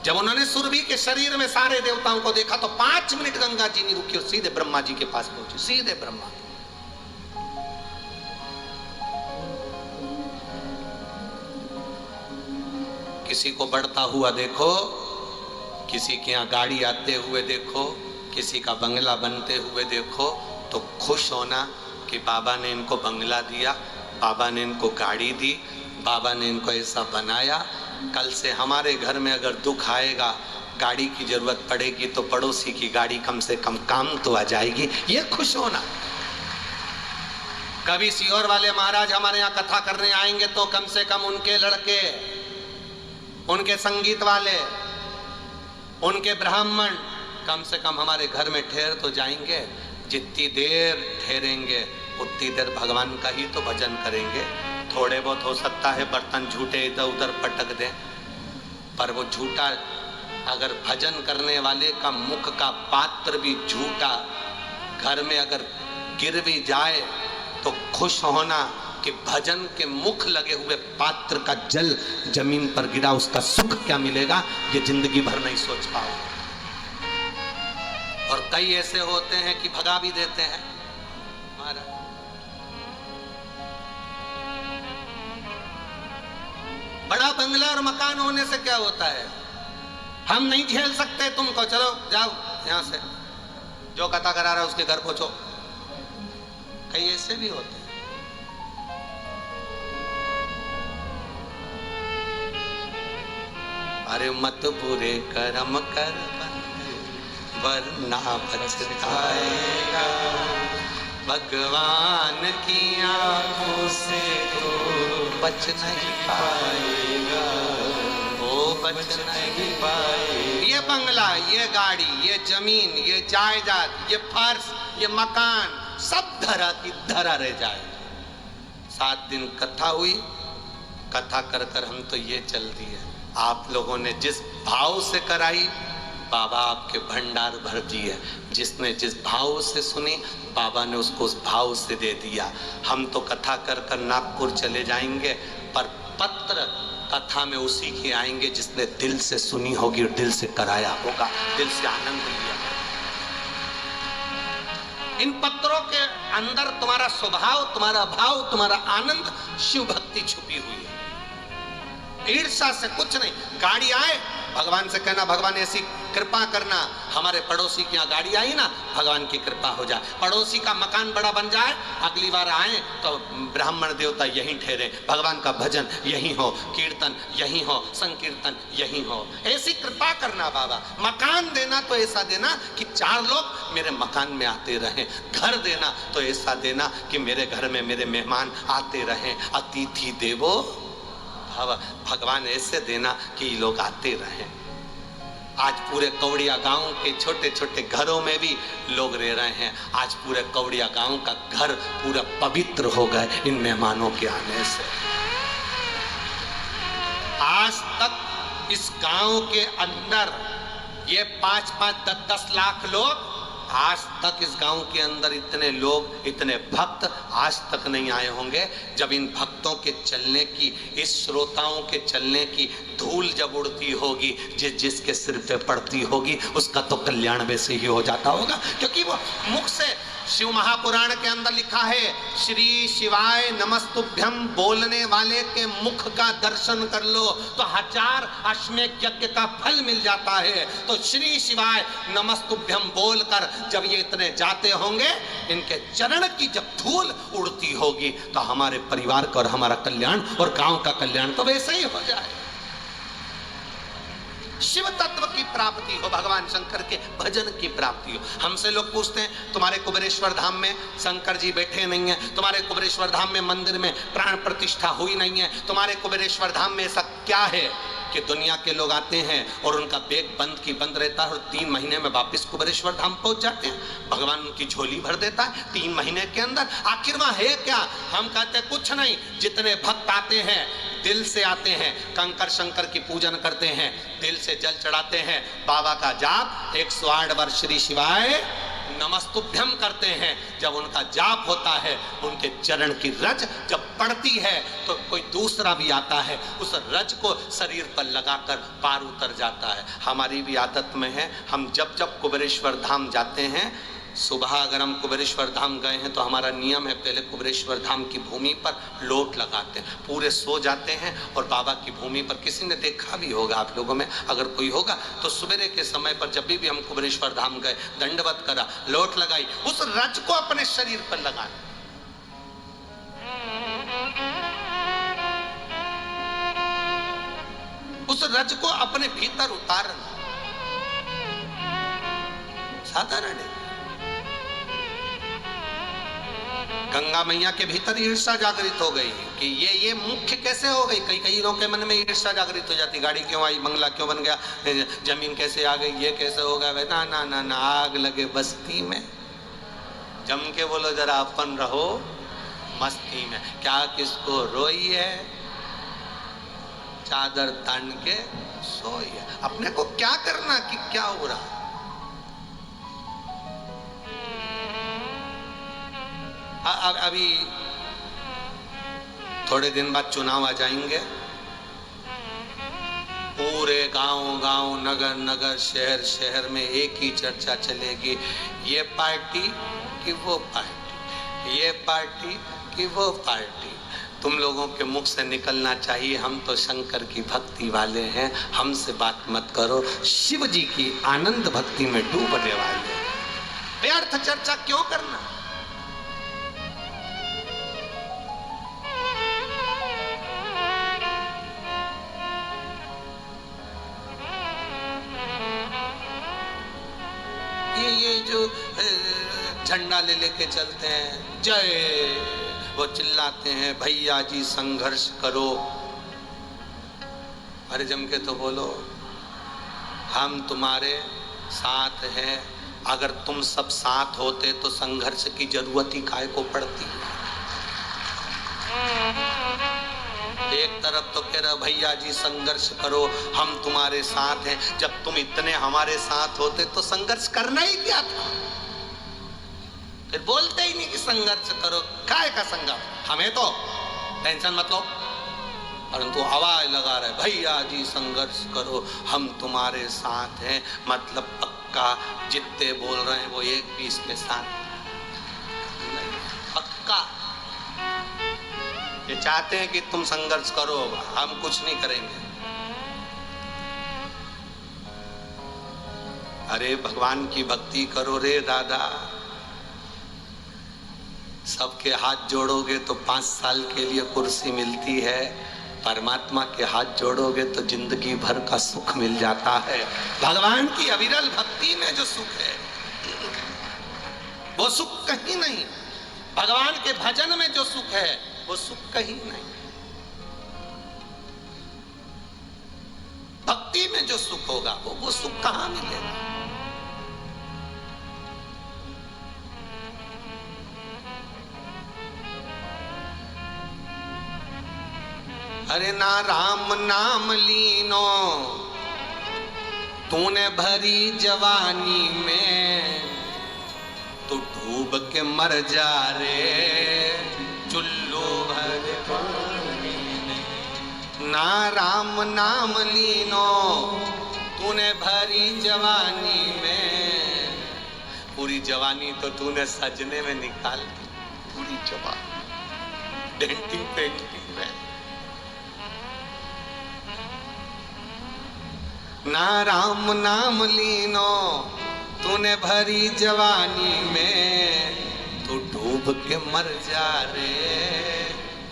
जब उन्होंने सुरभि के शरीर में सारे देवताओं को देखा तो 5 मिनट गंगा जी नहीं रुकी और सीधे ब्रह्मा जी के पास पहुंची, सीधे ब्रह्मा। किसी को बढ़ता हुआ देखो, किसी के यहाँ गाड़ी आते हुए देखो, किसी का बंगला बनते हुए देखो तो खुश होना कि बाबा ने इनको बंगला दिया, बाबा ने इनको गाड़ी दी, बाबा ने इनको ऐसा बनाया। कल से हमारे घर में अगर दुख आएगा, गाड़ी की जरूरत पड़ेगी तो पड़ोसी की गाड़ी कम से कम काम तो आ जाएगी, ये खुश होना। कभी सीहोर वाले महाराज हमारे यहाँ कथा करने आएंगे तो कम से कम उनके लड़के, उनके संगीत वाले, उनके ब्राह्मण कम से कम हमारे घर में ठहर तो जाएंगे। जितनी देर ठहरेंगे उतनी देर भगवान का ही तो भजन करेंगे। थोड़े बहुत हो सकता है बर्तन झूठे इधर उधर पटक दें, पर वो झूठा, अगर भजन करने वाले का मुख का पात्र भी झूठा घर में अगर गिर भी जाए तो खुश होना कि भजन के मुख लगे हुए पात्र का जल जमीन पर गिरा, उसका सुख क्या मिलेगा ये जिंदगी भर नहीं सोच पाओगे। और कई ऐसे होते हैं कि भगा भी देते हैं महाराज। बड़ा बंगला और मकान होने से क्या होता है? हम नहीं झेल सकते तुमको, चलो जाओ यहां से, जो कथा करा रहा है उसके घर पहुंचो। कई ऐसे भी होते हैं। अरे मत बुरे कर्म कर वरना पछताएगा, भगवान की आंखों से तो बच नहीं पाएगा, वो बच नहीं पाएगा। ये बंगला, ये गाड़ी, ये जमीन, ये जायदाद, ये फर्श, ये मकान सब धरा की धरा रह जाए। 7 दिन कथा हुई, कथा कर कर हम तो ये चल दिए। आप लोगों ने जिस भाव से कराई बाबा आपके भंडार भर दिए, जिसने जिस भाव से सुनी बाबा ने उसको उस भाव से दे दिया। हम तो कथा कर कर नागपुर चले जाएंगे, पर पत्र कथा में उसी के आएंगे जिसने दिल से सुनी होगी और दिल से कराया होगा, दिल से आनंद लिया। इन पत्रों के अंदर तुम्हारा स्वभाव, तुम्हारा भाव, तुम्हारा आनंद, शिव भक्ति छुपी हुई है। ईर्ष्या से कुछ नहीं। गाड़ी आए, भगवान से कहना भगवान ऐसी कृपा करना, हमारे पड़ोसी की यहाँ गाड़ी आई ना, भगवान की कृपा हो जाए। पड़ोसी का मकान बड़ा बन जाए, अगली बार आए तो ब्राह्मण देवता यहीं ठहरे, भगवान का भजन यहीं हो, कीर्तन यहीं हो, संकीर्तन यहीं हो। ऐसी कृपा करना बाबा। मकान देना तो ऐसा देना कि 4 लोग मेरे मकान में आते रहें। घर देना तो ऐसा देना कि मेरे घर में मेरे मेहमान आते रहें। अतिथि देवो भव। भगवान ऐसे देना कि लोग आते रहें। आज पूरे कौड़िया गांव के छोटे छोटे घरों में भी लोग रह रहे हैं। आज पूरे कौड़िया गांव का घर पूरा पवित्र हो गए इन मेहमानों के आने से। आज तक इस गांव के अंदर ये 5-5, 10-10 लाख लोग, आज तक इस गांव के अंदर इतने लोग, इतने भक्त आज तक नहीं आए होंगे। जब इन भक्तों के चलने की, इस श्रोताओं के चलने की धूल जब उड़ती होगी, जिसके सिर पे पड़ती होगी, उसका तो कल्याण वैसे ही हो जाता होगा। क्योंकि वो मुख से, शिव महापुराण के अंदर लिखा है, श्री शिवाय नमस्तुभ्यम बोलने वाले के मुख का दर्शन कर लो तो 1000 अश्वमेध यज्ञ का फल मिल जाता है। तो श्री शिवाय नमस्तुभ्यम बोलकर जब ये इतने जाते होंगे, इनके चरण की जब धूल उड़ती होगी तो हमारे परिवार का और हमारा कल्याण और गांव का कल्याण तो वैसे ही हो जाए। शिव तत्व की प्राप्ति हो, भगवान शंकर के भजन की प्राप्ति हो। हमसे लोग पूछते हैं तुम्हारे कुबेरेश्वर धाम में शंकर जी बैठे नहीं है, तुम्हारे कुबेरेश्वर धाम में मंदिर में प्राण प्रतिष्ठा हुई नहीं है, तुम्हारे कुबेरेश्वर धाम में ऐसा क्या है कि दुनिया के लोग आते हैं और उनका बैग बंद की बंद रहता है और 3 महीने में वापस कुबेरेश्वर धाम पहुंच जाते हैं। भगवान उनकी झोली भर देता है 3 महीने के अंदर। आखिर वहां है क्या? हम कहते हैं कुछ नहीं। जितने भक्त आते हैं दिल से आते हैं, कंकर शंकर की पूजन करते हैं, दिल से जल चढ़ाते हैं, बाबा का जाप 108 बार श्री शिवाय नमस्तुभ्यम करते हैं। जब उनका जाप होता है, उनके चरण की रज जब पड़ती है तो कोई दूसरा भी आता है, उस रज को शरीर पर लगाकर पार उतर जाता है। हमारी भी आदत में है, हम जब जब कुबेरेश्वर धाम जाते हैं, सुबह अगर हम कुबेरेश्वर धाम गए हैं तो हमारा नियम है पहले कुबेरेश्वर धाम की भूमि पर लोट लगाते हैं, पूरे सो जाते हैं और बाबा की भूमि पर, किसी ने देखा भी होगा आप लोगों में, अगर कोई होगा तो सवेरे के समय पर जब भी हम कुबेरेश्वर धाम गए, दंडवत करा, लोट लगाई, उस रज को अपने शरीर पर लगाना। उस रज को अपने भीतर उतारना। साधारण है। गंगा मैया के भीतर ईर्ष्या जागृत हो गई कि ये मुख्य कैसे हो गई। कई लोगों के मन में ईर्ष्या जागृत हो जाती, गाड़ी क्यों आई, बंगला क्यों बन गया, जमीन कैसे आ गई, ये कैसे हो गया। ना ना ना ना, आग लगे बस्ती में, जम के बोलो जरा अपन रहो मस्ती में। क्या किसको रोई है, चादर तान के सोई है। अपने को क्या करना कि क्या हो रहा। अभी थोड़े दिन बाद चुनाव आ जाएंगे, पूरे गांव नगर नगर शहर शहर में एक ही चर्चा चलेगी, ये पार्टी कि वो पार्टी, ये पार्टी कि वो पार्टी। तुम लोगों के मुख से निकलना चाहिए, हम तो शंकर की भक्ति वाले हैं, हमसे बात मत करो। शिव जी की आनंद भक्ति में डूबने वाले, व्यर्थ चर्चा क्यों करना। ये जो झंडा ले लेके चलते हैं, जय, वो चिल्लाते हैं भैया जी संघर्ष करो। अरे जम के तो बोलो, हम तुम्हारे साथ हैं। अगर तुम सब साथ होते तो संघर्ष की जरूरत ही काहे को पड़ती। एक तरफ तो कह रहा भैया जी संघर्ष करो, हम तुम्हारे साथ हैं। जब तुम इतने हमारे साथ होते तो संघर्ष करना ही क्या था। फिर बोलते ही नहीं कि संघर्ष करो, काहे का संघर्ष, हमें तो टेंशन मत लो, परंतु आवाज लगा रहे भैया जी संघर्ष करो, हम तुम्हारे साथ हैं। मतलब पक्का जितने बोल रहे हैं वो एक भी इसके साथ नहीं, पक्का ये चाहते हैं कि तुम संघर्ष करो, हम कुछ नहीं करेंगे। अरे भगवान की भक्ति करो रे दादा, सबके हाथ जोड़ोगे तो 5 साल के लिए कुर्सी मिलती है, परमात्मा के हाथ जोड़ोगे तो जिंदगी भर का सुख मिल जाता है। भगवान की अविरल भक्ति में जो सुख है वो सुख कहीं नहीं, भगवान के भजन में जो सुख है वो सुख कहीं नहीं, भक्ति में जो सुख होगा वो सुख कहां मिलेगा। अरे ना राम नाम लीनो तूने भरी जवानी में, तू डूब के मर जा रे चुल्लू भर पानी में। ना राम नाम लीनो तूने भरी जवानी में, पूरी जवानी तो तूने सजने में निकाल दी, पूरी जवानी डेंटिंग पेंटिंग में। ना राम नाम लीनो तूने भरी जवानी में, तू डूब के मर जा रे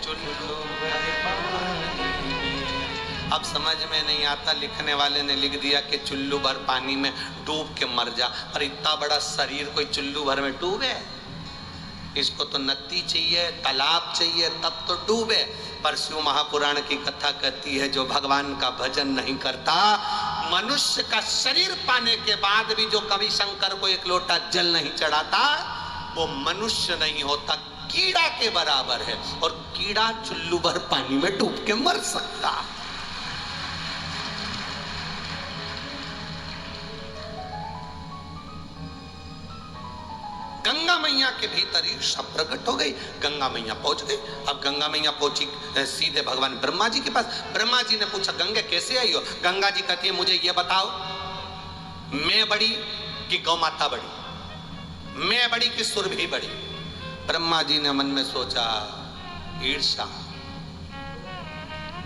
चुल्लू भर पानी में। अब समझ में नहीं आता, लिखने वाले ने लिख दिया कि चुल्लू भर पानी में डूब के मर जा, पर इतना बड़ा शरीर कोई चुल्लू भर में डूबे? इसको तो नदी चाहिए, तालाब चाहिए, तब तो डूबे। पर शिव महापुराण की कथा कहती है जो भगवान का भजन नहीं करता, मनुष्य का शरीर पाने के बाद भी जो कभी शंकर को एक लोटा जल नहीं चढ़ाता, वो मनुष्य नहीं होता, कीड़ा के बराबर है। और कीड़ा चुल्लू भर पानी में डूब के मर सकता। गंगा मैया के भीतर ईर्षा प्रकट हो गई, गंगा मैया पहुंच गई। अब गंगा मैया पहुंची सीधे भगवान ब्रह्मा जी के पास। ब्रह्मा जी ने पूछा गंगा कैसे आई हो? गंगा जी कहती है मुझे ये बताओ, मैं बड़ी कि गौ माता बड़ी, मैं बड़ी कि सुरभि बड़ी? ब्रह्मा जी ने मन में सोचा ईर्षा,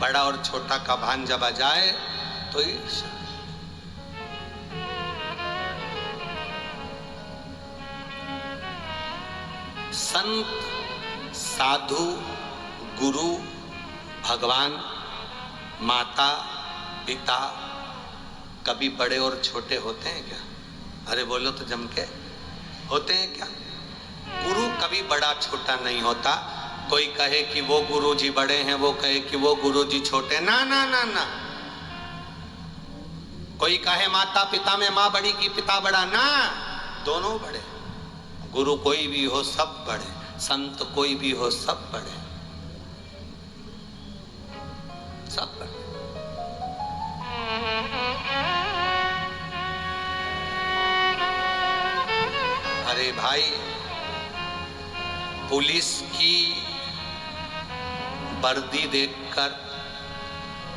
बड़ा और छोटा का भान जब आ जाए तो ईर्षा। संत, साधु, गुरु, भगवान, माता, पिता कभी बड़े और छोटे होते हैं क्या? अरे बोलो तो जम के, होते हैं क्या? गुरु कभी बड़ा छोटा नहीं होता। कोई कहे कि वो गुरु जी बड़े हैं, वो कहे कि वो गुरु जी छोटे, ना ना ना ना। कोई कहे माता पिता में माँ बड़ी कि पिता बड़ा, ना, दोनों बड़े। गुरु कोई भी हो सब बड़े, संत कोई भी हो सब बड़े, सब बड़े। अरे भाई, पुलिस की वर्दी देखकर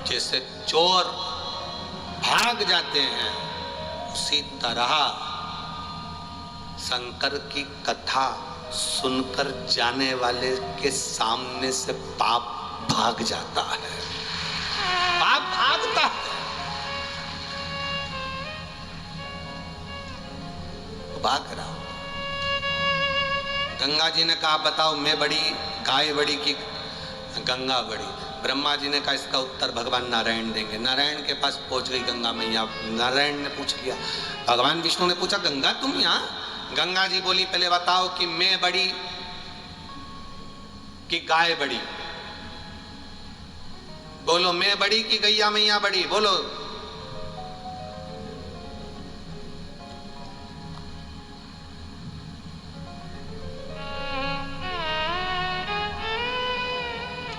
जैसे चोर भाग जाते हैं, उसी तरह शंकर की कथा सुनकर जाने वाले के सामने से पाप भाग जाता है, बाप भागता है। भाग रहा। गंगा जी ने कहा बताओ मैं बड़ी, गाय बड़ी कि गंगा बड़ी? ब्रह्मा जी ने कहा इसका उत्तर भगवान नारायण देंगे। नारायण के पास पहुंच गई गंगा मैया। नारायण ने पूछ लिया, भगवान विष्णु ने पूछा गंगा तुम यहाँ? गंगा जी बोली पहले बताओ कि मैं बड़ी कि गाय बड़ी? बोलो मैं बड़ी कि गैया मैया बड़ी? बोलो।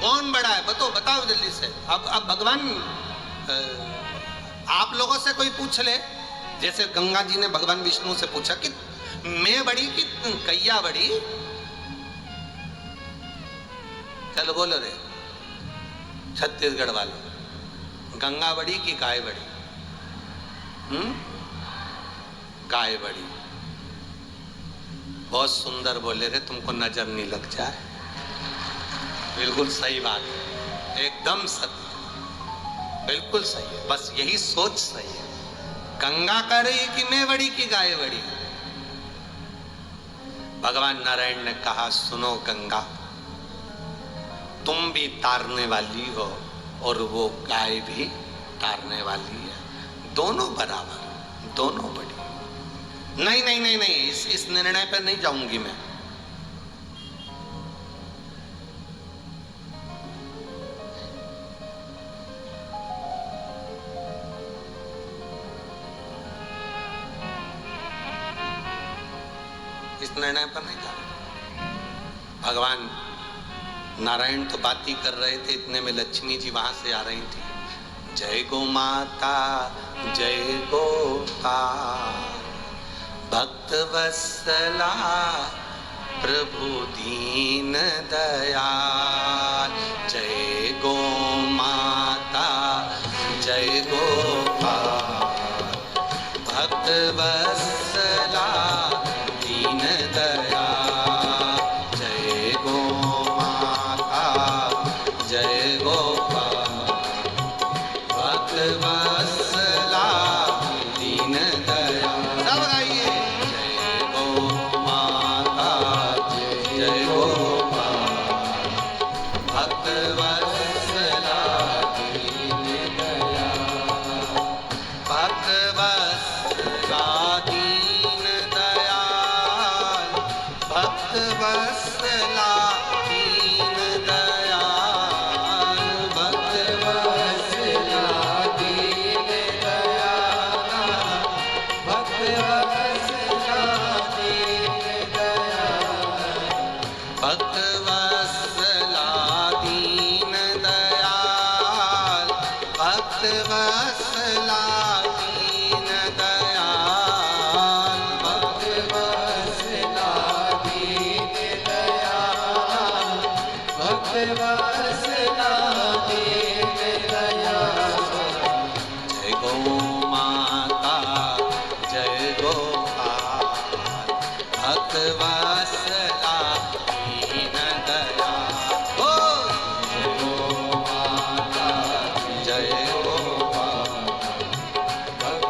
कौन बड़ा है? बताओ जल्दी से। अब भगवान आप लोगों से कोई पूछ ले, जैसे गंगा जी ने भगवान विष्णु से पूछा कि मैं बड़ी कि गैया बड़ी? चलो बोलो रे छत्तीसगढ़ वालों, गंगा बड़ी कि गाय बड़ी? गाय बड़ी। बहुत सुंदर बोले रे, तुमको नजर नहीं लग जाए। बिल्कुल सही बात है, एकदम सत्य, बिल्कुल सही है। बस यही सोच सही है। गंगा कह रही है कि मैं बड़ी कि गाय बड़ी? भगवान नारायण ने कहा सुनो गंगा, तुम भी तारने वाली हो और वो गाय भी तारने वाली है, दोनों बराबर, दोनों बड़ी। नहीं नहीं नहीं नहीं, इस निर्णय पर नहीं जाऊंगी मैं। इस निर्णय पर नहीं जा रहा। भगवान नारायण तो बात ही कर रहे थे, इतने में लक्ष्मी जी वहां से आ रही थी। जय गो माता जय गोपाल, भक्त वत्सला प्रभु दीन दयाल। जय गो माता जय गोपाल, भक्त वत्सला दीन दयाल। जय गो माता जय गोपाल, भक्त वत्सला दीन दयाल। सब गाइए। जय गो माता जय गोपाल, भक्त वत्सला दीन दयाल। भक्त वत्सला दीन दयाल, भक्त वत्सला दीन दयाल। भक्त वत्सला दीन दयाल, भक्त वत्सला दीन दयाल। भक्त वत्सला दीन दयाल, भक्त वत्सला दीन दयाल। भक्त वत्सला दीन दयाल, भक्त वत्सला दीन दयाल। जय गो माता जय गोपाल, भक्त वत्सला दीन दयाल। ओ जय गो माता जय गोपाल, भक्त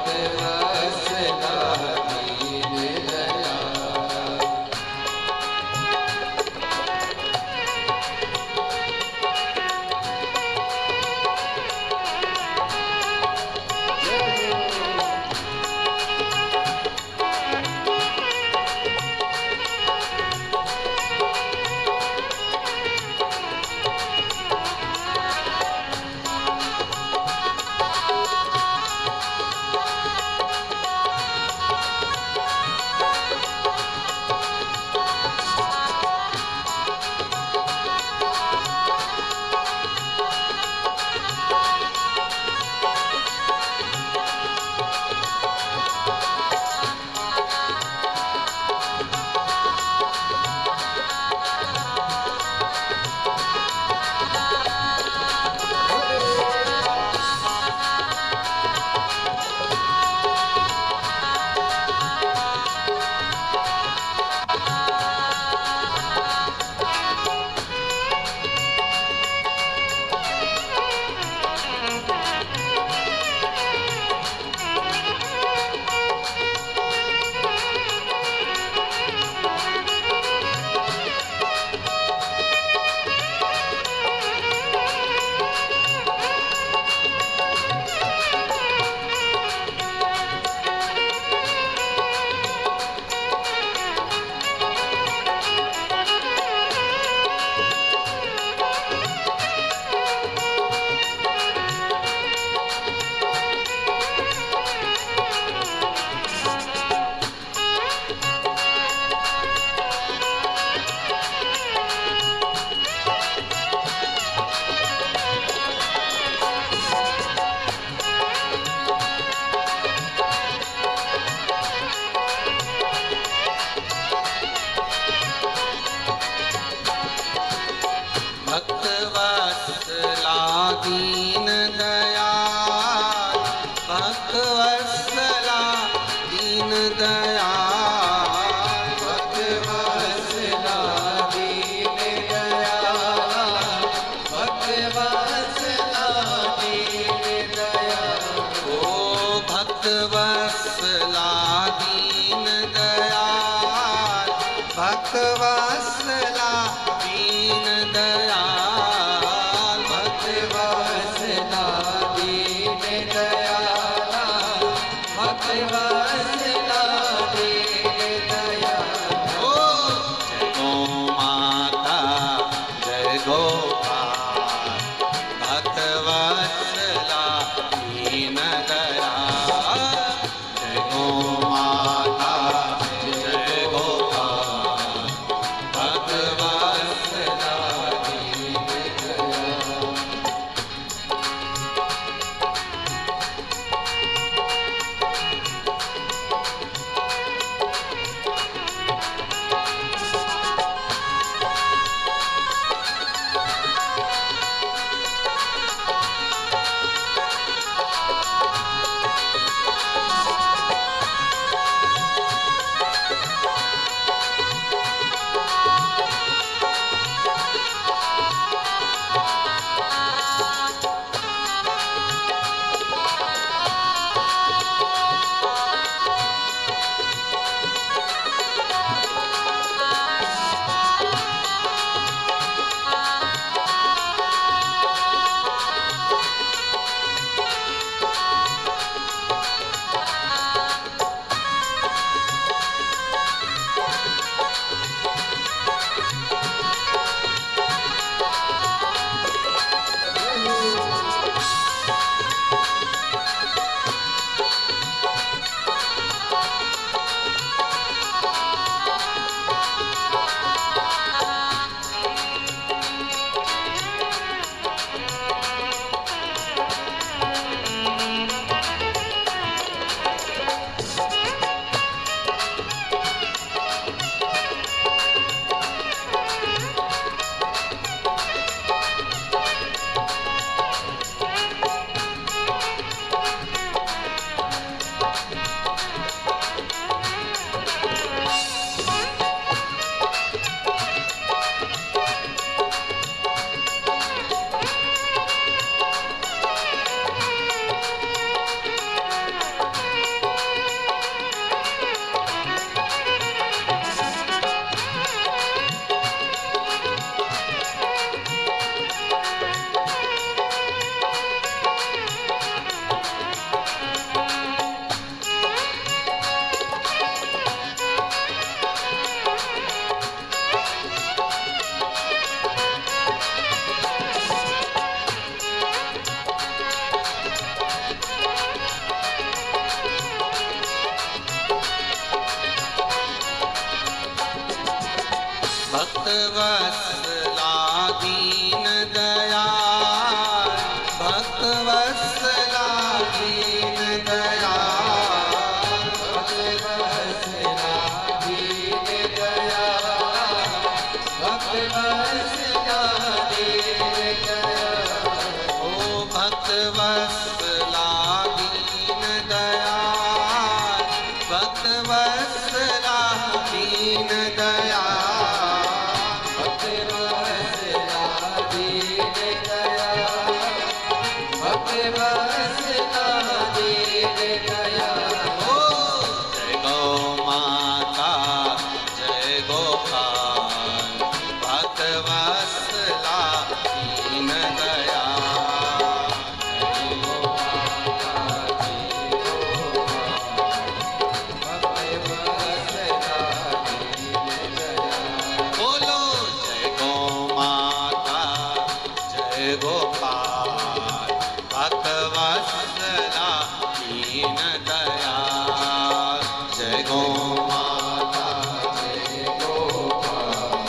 दीन दयाल। जय गो माता जय गोपाल,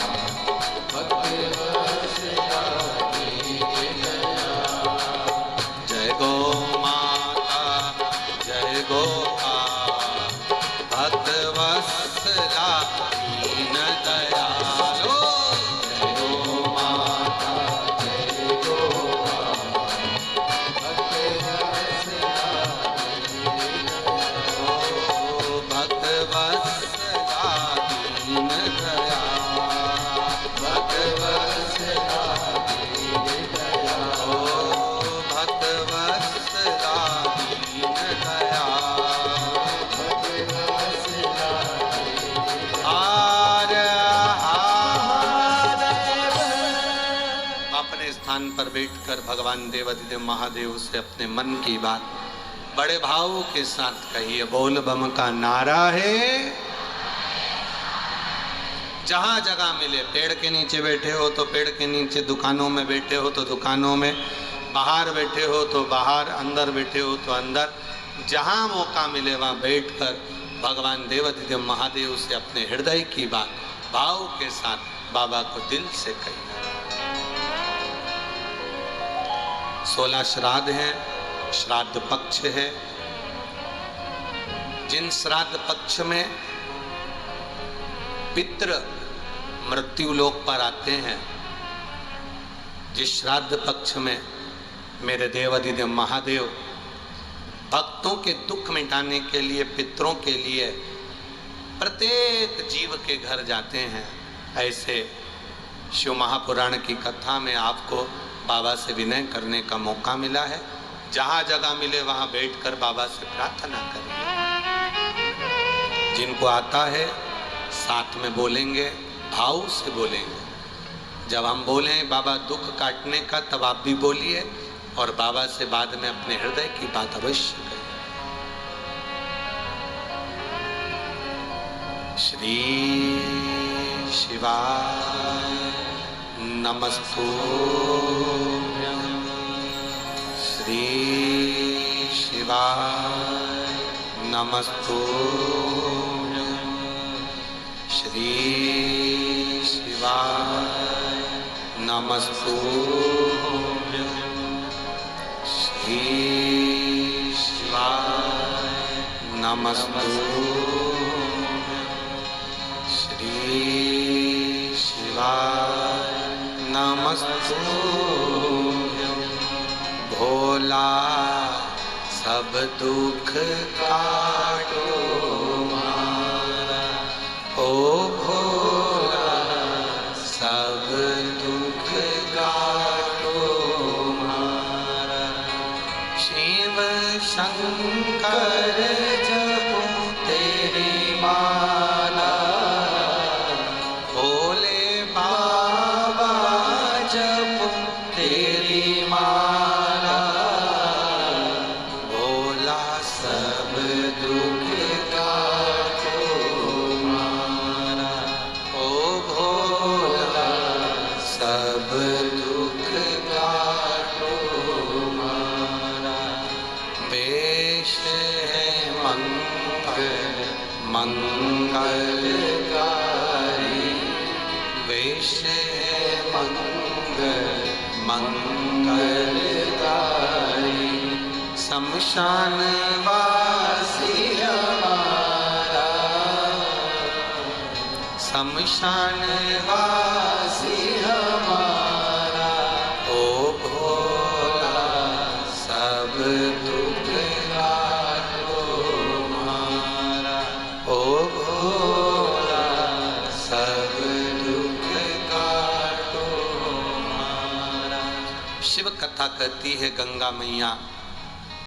भक्त वत्सला दीन दयाल। जय गो माता जय गोपाल, भक्त वत्सला दीन दयाल। जय गो माता जय गोपाल, भक्त वत्सला दीन दयाल। भक्त वत्सला दीन दयाल, भक्त वत्सला दीन दयाल। भक्त वत्सला दीन दयाल, भक्त वत्सला हार हार। अपने स्थान पर बैठकर भगवान देवाधिदेव महादेव से अपने मन की बात बड़े भाव के साथ कहिए। बोल बम का नारा है। जहां जगह मिले, पेड़ के नीचे बैठे हो तो पेड़ के नीचे, दुकानों में बैठे हो तो दुकानों में, बाहर बैठे हो तो बाहर, अंदर बैठे हो तो अंदर, जहां मौका मिले वहां बैठकर भगवान देवाधिदेव महादेव से अपने हृदय की बात भाव के साथ बाबा को दिल से कहिए। 16 श्राद्ध हैं, श्राद्ध पक्ष है। जिन श्राद्ध पक्ष में पितृ मृत्यु लोक पर आते हैं, जिस श्राद्ध पक्ष में मेरे देवाधिदेव महादेव भक्तों के दुख मिटाने के लिए, पितरों के लिए प्रत्येक जीव के घर जाते हैं, ऐसे शिव महापुराण की कथा में आपको बाबा से विनय करने का मौका मिला है। जहां जगह मिले वहां बैठकर बाबा से प्रार्थना करिए। जिनको आता है साथ में बोलेंगे, भाव से बोलेंगे। जब हम बोलें बाबा दुख काटने का, तब आप भी बोलिए और बाबा से बाद में अपने हृदय की बात अवश्य कहिए। श्री शिवाय नमस्तुभ्यं, श्री शिवाय नमस्तुभ्यं, श्री शिवाय नमस्तुभ्यं, श्री शिवाय नमस्तुभ्यं, श्री शिवाय नमस्तुभ्यं। भोला सब दुख काटो मारा, ओ भोला सब दुख काटो मारा। शिव शंकर जपो तेरी माला, भोले बाबा जपो तेरी माला। भोला सब दुख काटो मारा, ओ भोला सब दुख काटो मारा। वेश है मंगलकारी, वेश है मंगलकारी। शमशान वासी हमारा, शमशान वासी हमारा। ओ भोला सब दुख काटो मारा, ओ भोला सब दुख काटो मारा। शिव कथा कहती है गंगा मैया